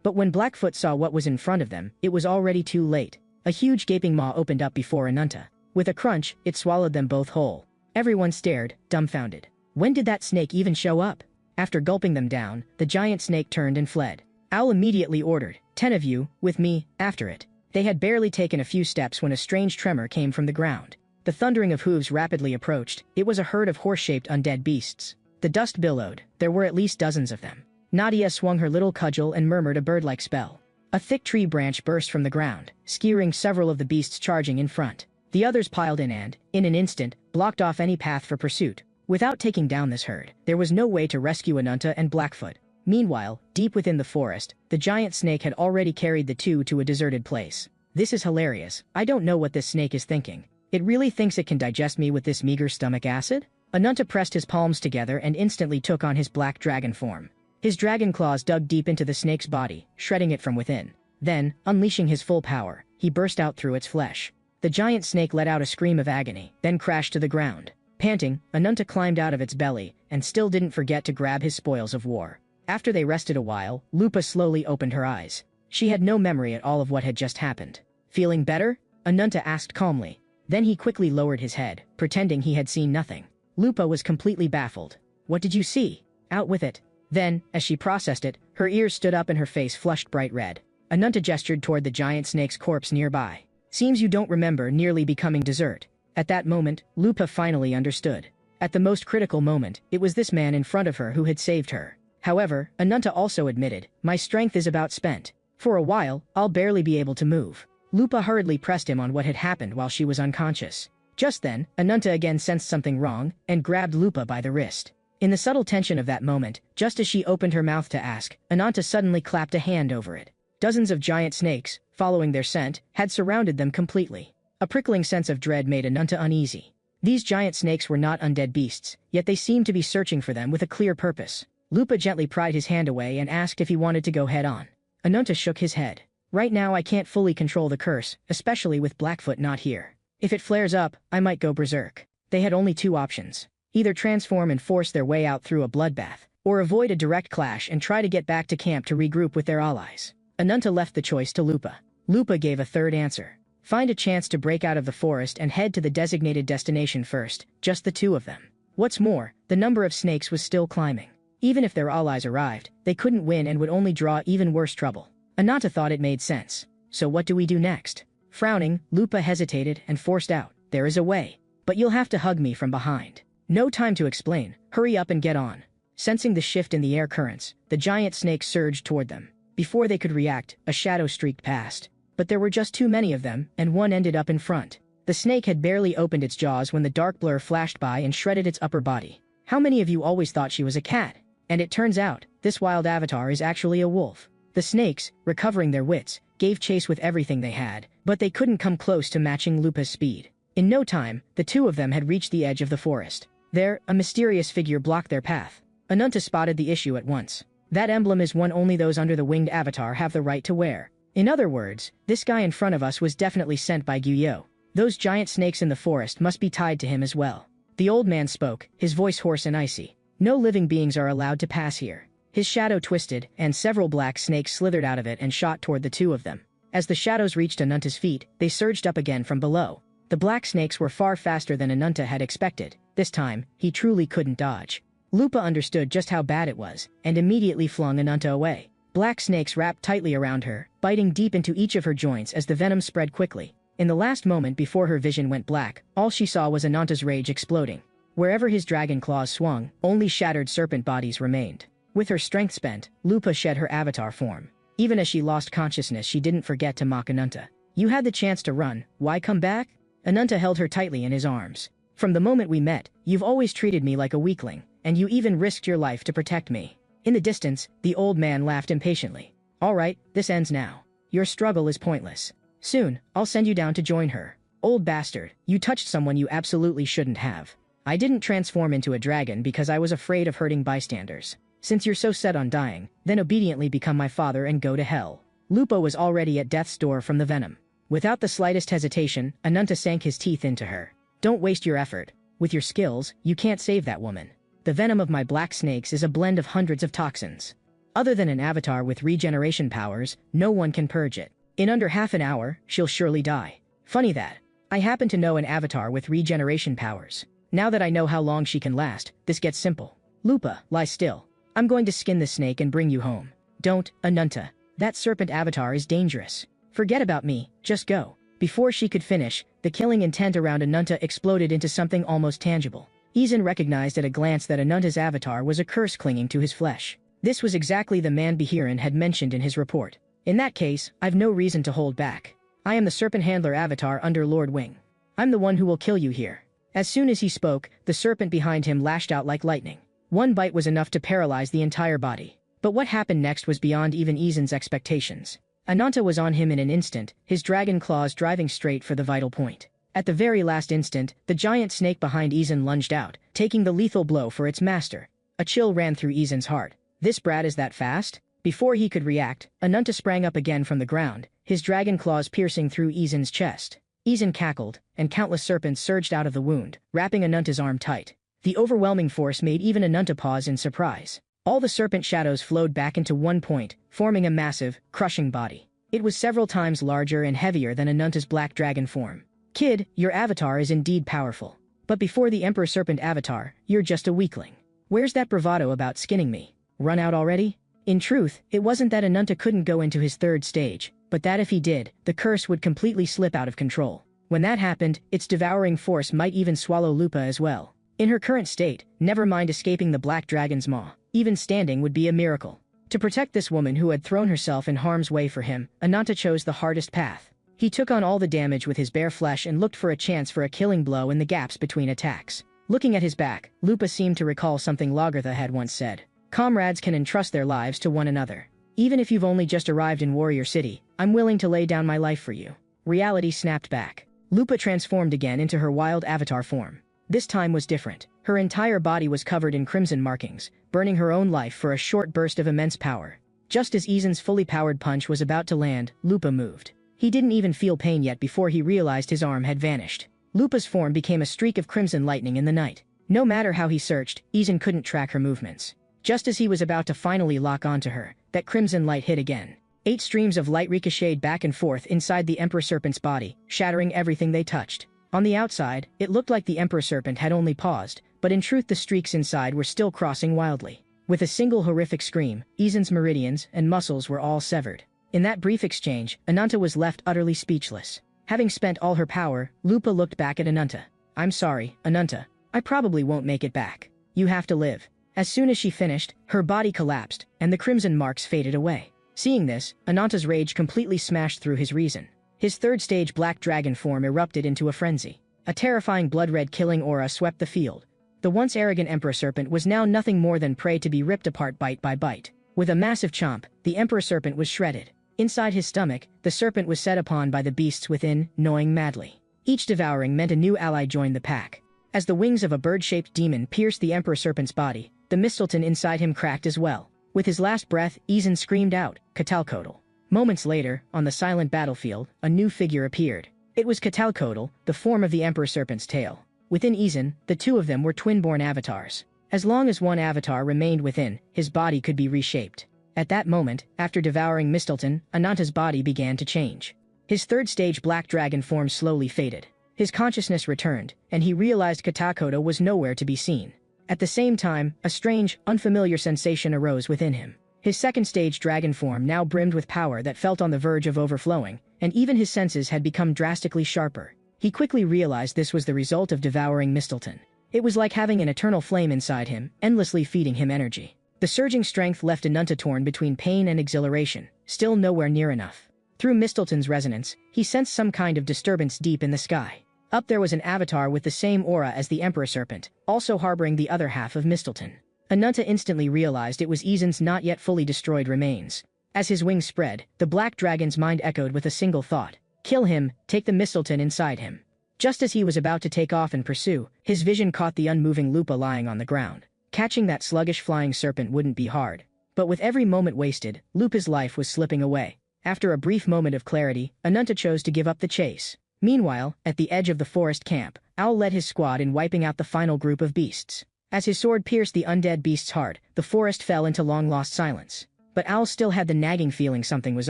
But when Blackfoot saw what was in front of them, it was already too late. A huge gaping maw opened up before Ananta. With a crunch, it swallowed them both whole. Everyone stared, dumbfounded. When did that snake even show up? After gulping them down, the giant snake turned and fled. Owl immediately ordered, 10 of you, with me, after it. They had barely taken a few steps when a strange tremor came from the ground. The thundering of hooves rapidly approached. It was a herd of horse-shaped undead beasts. The dust billowed. There were at least dozens of them. Nadia swung her little cudgel and murmured a bird-like spell. A thick tree branch burst from the ground, skewering several of the beasts charging in front. The others piled in and, in an instant, blocked off any path for pursuit. Without taking down this herd, there was no way to rescue Ananta and Blackfoot. Meanwhile, deep within the forest, the giant snake had already carried the two to a deserted place. This is hilarious. I don't know what this snake is thinking. It really thinks it can digest me with this meager stomach acid? Ananta pressed his palms together and instantly took on his black dragon form. His dragon claws dug deep into the snake's body, shredding it from within. Then, unleashing his full power, he burst out through its flesh. The giant snake let out a scream of agony, then crashed to the ground. Panting, Ananta climbed out of its belly, and still didn't forget to grab his spoils of war. After they rested a while, Lupa slowly opened her eyes. She had no memory at all of what had just happened. Feeling better? Ananta asked calmly. Then he quickly lowered his head, pretending he had seen nothing. Lupa was completely baffled. What did you see? Out with it. Then, as she processed it, her ears stood up and her face flushed bright red. Ananta gestured toward the giant snake's corpse nearby. Seems you don't remember nearly becoming dessert. At that moment, Lupa finally understood. At the most critical moment, it was this man in front of her who had saved her. However, Ananta also admitted, my strength is about spent. For a while, I'll barely be able to move. Lupa hurriedly pressed him on what had happened while she was unconscious. Just then, Ananta again sensed something wrong, and grabbed Lupa by the wrist. In the subtle tension of that moment, just as she opened her mouth to ask, Ananta suddenly clapped a hand over it. Dozens of giant snakes, following their scent, had surrounded them completely. A prickling sense of dread made Ananta uneasy. These giant snakes were not undead beasts, yet they seemed to be searching for them with a clear purpose. Lupa gently pried his hand away and asked if he wanted to go head-on. Ananta shook his head. Right now I can't fully control the curse, especially with Blackfoot not here. If it flares up, I might go berserk. They had only two options. Either transform and force their way out through a bloodbath, or avoid a direct clash and try to get back to camp to regroup with their allies. Ananta left the choice to Lupa. Lupa gave a third answer. Find a chance to break out of the forest and head to the designated destination first, just the two of them. What's more, the number of snakes was still climbing. Even if their allies arrived, they couldn't win and would only draw even worse trouble. Ananta thought it made sense. So what do we do next? Frowning, Lupa hesitated and forced out, there is a way. But you'll have to hug me from behind. No time to explain, hurry up and get on. Sensing the shift in the air currents, the giant snakes surged toward them. Before they could react, a shadow streaked past. But there were just too many of them, and one ended up in front. The snake had barely opened its jaws when the dark blur flashed by and shredded its upper body. How many of you always thought she was a cat? And it turns out, this wild avatar is actually a wolf. The snakes, recovering their wits, gave chase with everything they had, but they couldn't come close to matching Lupa's speed. In no time, the two of them had reached the edge of the forest. There, a mysterious figure blocked their path. Ananta spotted the issue at once. That emblem is one only those under the winged avatar have the right to wear. In other words, this guy in front of us was definitely sent by Guyo. Those giant snakes in the forest must be tied to him as well. The old man spoke, his voice hoarse and icy. No living beings are allowed to pass here. His shadow twisted, and several black snakes slithered out of it and shot toward the two of them. As the shadows reached Ananta's feet, they surged up again from below. The black snakes were far faster than Ananta had expected. This time, he truly couldn't dodge. Lupa understood just how bad it was, and immediately flung Ananta away. Black snakes wrapped tightly around her, biting deep into each of her joints as the venom spread quickly. In the last moment before her vision went black, all she saw was Ananta's rage exploding. Wherever his dragon claws swung, only shattered serpent bodies remained. With her strength spent, Lupa shed her avatar form. Even as she lost consciousness, she didn't forget to mock Ananta. You had the chance to run, why come back? Ananta held her tightly in his arms. From the moment we met, you've always treated me like a weakling, and you even risked your life to protect me. In the distance, the old man laughed impatiently. All right, this ends now. Your struggle is pointless. Soon, I'll send you down to join her. Old bastard, you touched someone you absolutely shouldn't have. I didn't transform into a dragon because I was afraid of hurting bystanders. Since you're so set on dying, then obediently become my father and go to hell. Lupa was already at death's door from the venom. Without the slightest hesitation, Ananta sank his teeth into her. Don't waste your effort. With your skills, you can't save that woman. The venom of my black snakes is a blend of hundreds of toxins. Other than an avatar with regeneration powers, no one can purge it. In under half an hour, she'll surely die. Funny that. I happen to know an avatar with regeneration powers. Now that I know how long she can last, this gets simple. Lupa, lie still. I'm going to skin the snake and bring you home. Don't, Ananta. That serpent avatar is dangerous. Forget about me, just go. Before she could finish, the killing intent around Ananta exploded into something almost tangible. Izan recognized at a glance that Ananta's avatar was a curse clinging to his flesh. This was exactly the man Behiran had mentioned in his report. In that case, I've no reason to hold back. I am the serpent handler avatar under Lord Wing. I'm the one who will kill you here. As soon as he spoke, the serpent behind him lashed out like lightning. One bite was enough to paralyze the entire body. But what happened next was beyond even Izan's expectations. Ananta was on him in an instant, his dragon claws driving straight for the vital point. At the very last instant, the giant snake behind Izan lunged out, taking the lethal blow for its master. A chill ran through Izan's heart. This brat is that fast? Before he could react, Ananta sprang up again from the ground, his dragon claws piercing through Izan's chest. Izan cackled, and countless serpents surged out of the wound, wrapping Ananta's arm tight. The overwhelming force made even Ananta pause in surprise. All the serpent shadows flowed back into one point, forming a massive, crushing body. It was several times larger and heavier than Ananta's black dragon form. Kid, your avatar is indeed powerful. But before the Emperor Serpent avatar, you're just a weakling. Where's that bravado about skinning me? Run out already? In truth, it wasn't that Ananta couldn't go into his third stage, but that if he did, the curse would completely slip out of control. When that happened, its devouring force might even swallow Lupa as well. In her current state, never mind escaping the black dragon's maw, even standing would be a miracle. To protect this woman who had thrown herself in harm's way for him, Ananta chose the hardest path. He took on all the damage with his bare flesh and looked for a chance for a killing blow in the gaps between attacks. Looking at his back, Lupa seemed to recall something Lagartha had once said. Comrades can entrust their lives to one another. Even if you've only just arrived in Warrior City, I'm willing to lay down my life for you. Reality snapped back. Lupa transformed again into her wild avatar form. This time was different. Her entire body was covered in crimson markings, burning her own life for a short burst of immense power. Just as Izan's fully powered punch was about to land, Lupa moved. He didn't even feel pain yet before he realized his arm had vanished. Lupa's form became a streak of crimson lightning in the night. No matter how he searched, Izan couldn't track her movements. Just as he was about to finally lock onto her, that crimson light hit again. 8 streams of light ricocheted back and forth inside the Emperor Serpent's body, shattering everything they touched. On the outside, it looked like the Emperor Serpent had only paused, but in truth the streaks inside were still crossing wildly. With a single horrific scream, Izan's meridians and muscles were all severed. In that brief exchange, Ananta was left utterly speechless. Having spent all her power, Lupa looked back at Ananta. I'm sorry, Ananta. I probably won't make it back. You have to live. As soon as she finished, her body collapsed, and the crimson marks faded away. Seeing this, Ananta's rage completely smashed through his reason. His third-stage black dragon form erupted into a frenzy. A terrifying blood-red killing aura swept the field. The once arrogant Emperor Serpent was now nothing more than prey to be ripped apart bite by bite. With a massive chomp, the Emperor Serpent was shredded. Inside his stomach, the serpent was set upon by the beasts within, gnawing madly. Each devouring meant a new ally joined the pack. As the wings of a bird-shaped demon pierced the Emperor Serpent's body, the Mistleton inside him cracked as well. With his last breath, Izan screamed out, Quetzalcoatl. Moments later, on the silent battlefield, a new figure appeared. It was Quetzalcoatl, the form of the Emperor Serpent's tail. Within Izan, the two of them were twin-born avatars. As long as one avatar remained within, his body could be reshaped. At that moment, after devouring Mistleton, Ananta's body began to change. His third-stage black dragon form slowly faded. His consciousness returned, and he realized Quetzalcoatl was nowhere to be seen. At the same time, a strange, unfamiliar sensation arose within him. His second-stage dragon form now brimmed with power that felt on the verge of overflowing, and even his senses had become drastically sharper. He quickly realized this was the result of devouring Mistleton. It was like having an eternal flame inside him, endlessly feeding him energy. The surging strength left Ananta torn between pain and exhilaration, still nowhere near enough. Through Mistleton's resonance, he sensed some kind of disturbance deep in the sky. Up there was an avatar with the same aura as the Emperor Serpent, also harboring the other half of Mistleton. Ananta instantly realized it was Izan's not yet fully destroyed remains. As his wings spread, the black dragon's mind echoed with a single thought. Kill him, take the Mistleton inside him. Just as he was about to take off and pursue, his vision caught the unmoving Lupa lying on the ground. Catching that sluggish flying serpent wouldn't be hard. But with every moment wasted, Lupa's life was slipping away. After a brief moment of clarity, Ananta chose to give up the chase. Meanwhile, at the edge of the forest camp, Owl led his squad in wiping out the final group of beasts. As his sword pierced the undead beast's heart, the forest fell into long-lost silence. But Owl still had the nagging feeling something was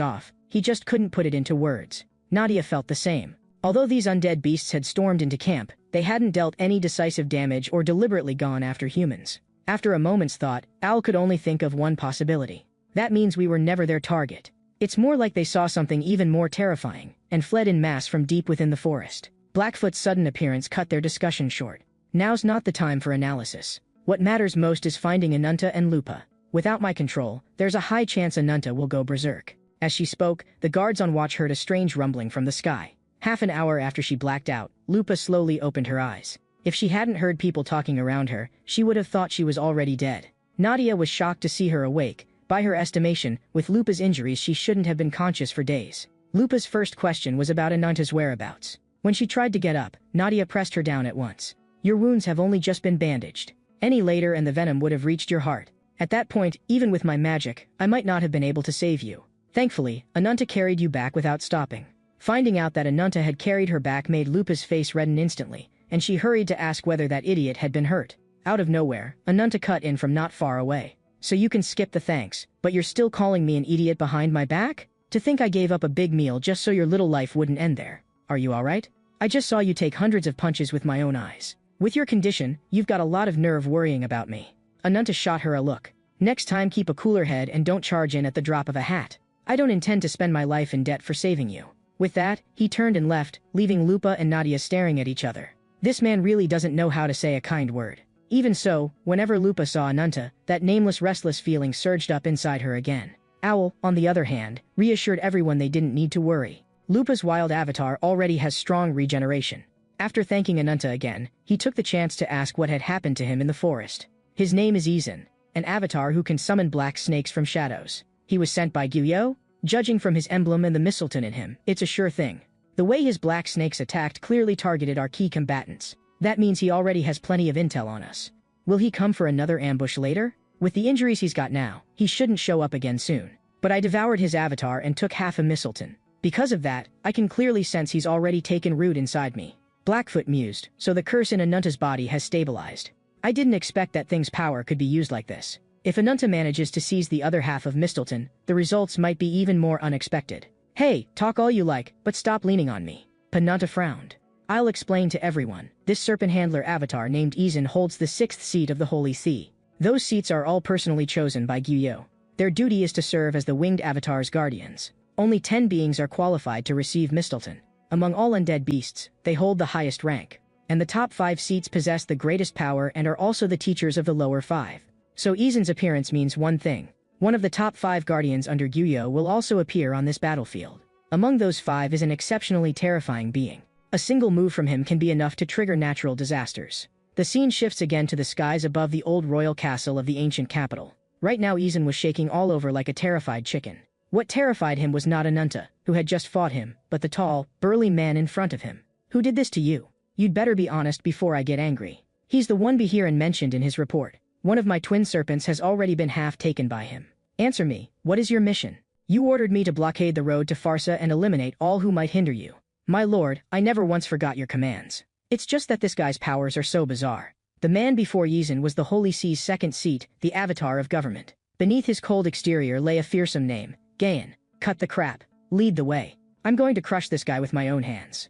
off. He just couldn't put it into words. Nadia felt the same. Although these undead beasts had stormed into camp, they hadn't dealt any decisive damage or deliberately gone after humans. After a moment's thought, Owl could only think of one possibility. That means we were never their target. It's more like they saw something even more terrifying, and fled in mass from deep within the forest. Blackfoot's sudden appearance cut their discussion short. Now's not the time for analysis. What matters most is finding Ananta and Lupa. Without my control, there's a high chance Ananta will go berserk. As she spoke, the guards on watch heard a strange rumbling from the sky. Half an hour after she blacked out, Lupa slowly opened her eyes. If she hadn't heard people talking around her, she would have thought she was already dead. Nadia was shocked to see her awake. By her estimation, with Lupa's injuries she shouldn't have been conscious for days. Lupa's first question was about Ananta's whereabouts. When she tried to get up, Nadia pressed her down at once. Your wounds have only just been bandaged. Any later and the venom would have reached your heart. At that point, even with my magic, I might not have been able to save you. Thankfully, Ananta carried you back without stopping. Finding out that Ananta had carried her back made Lupa's face redden instantly, and she hurried to ask whether that idiot had been hurt. Out of nowhere, Ananta cut in from not far away. So you can skip the thanks, but you're still calling me an idiot behind my back? To think I gave up a big meal just so your little life wouldn't end there. Are you alright? I just saw you take hundreds of punches with my own eyes. With your condition, you've got a lot of nerve worrying about me. Ananta shot her a look. Next time keep a cooler head and don't charge in at the drop of a hat. I don't intend to spend my life in debt for saving you. With that, he turned and left, leaving Lupa and Nadia staring at each other. This man really doesn't know how to say a kind word. Even so, whenever Lupa saw Ananta, that nameless restless feeling surged up inside her again. Owl, on the other hand, reassured everyone they didn't need to worry. Lupa's wild avatar already has strong regeneration. After thanking Ananta again, he took the chance to ask what had happened to him in the forest. His name is Izan, an avatar who can summon black snakes from shadows. He was sent by Guyo. Judging from his emblem and the mistletoe in him, it's a sure thing. The way his black snakes attacked clearly targeted our key combatants. That means he already has plenty of intel on us. Will he come for another ambush later? With the injuries he's got now, he shouldn't show up again soon. But I devoured his avatar and took half a mistletoe. Because of that, I can clearly sense he's already taken root inside me. Blackfoot mused, so the curse in Ananta's body has stabilized. I didn't expect that thing's power could be used like this. If Ananta manages to seize the other half of Mistelton, the results might be even more unexpected. Hey, talk all you like, but stop leaning on me. Ananta frowned. I'll explain to everyone. This serpent handler avatar named Izan holds the 6th seat of the Holy See. Those seats are all personally chosen by Guyo. Their duty is to serve as the winged avatar's guardians. Only 10 beings are qualified to receive Mistelton. Among all undead beasts, they hold the highest rank. And the top 5 seats possess the greatest power and are also the teachers of the lower 5. So Izan's appearance means one thing. One of the top 5 guardians under Guyo will also appear on this battlefield. Among those 5 is an exceptionally terrifying being. A single move from him can be enough to trigger natural disasters. The scene shifts again to the skies above the old royal castle of the ancient capital. Right now Izan was shaking all over like a terrified chicken. What terrified him was not Ananta, who had just fought him, but the tall, burly man in front of him. Who did this to you? You'd better be honest before I get angry. He's the one Behiran mentioned in his report. One of my twin serpents has already been half taken by him. Answer me, what is your mission? You ordered me to blockade the road to Farsa and eliminate all who might hinder you. My lord, I never once forgot your commands. It's just that this guy's powers are so bizarre. The man before Izan was the Holy See's 2nd seat, the avatar of government. Beneath his cold exterior lay a fearsome name, Gayan. Cut the crap. Lead the way. I'm going to crush this guy with my own hands.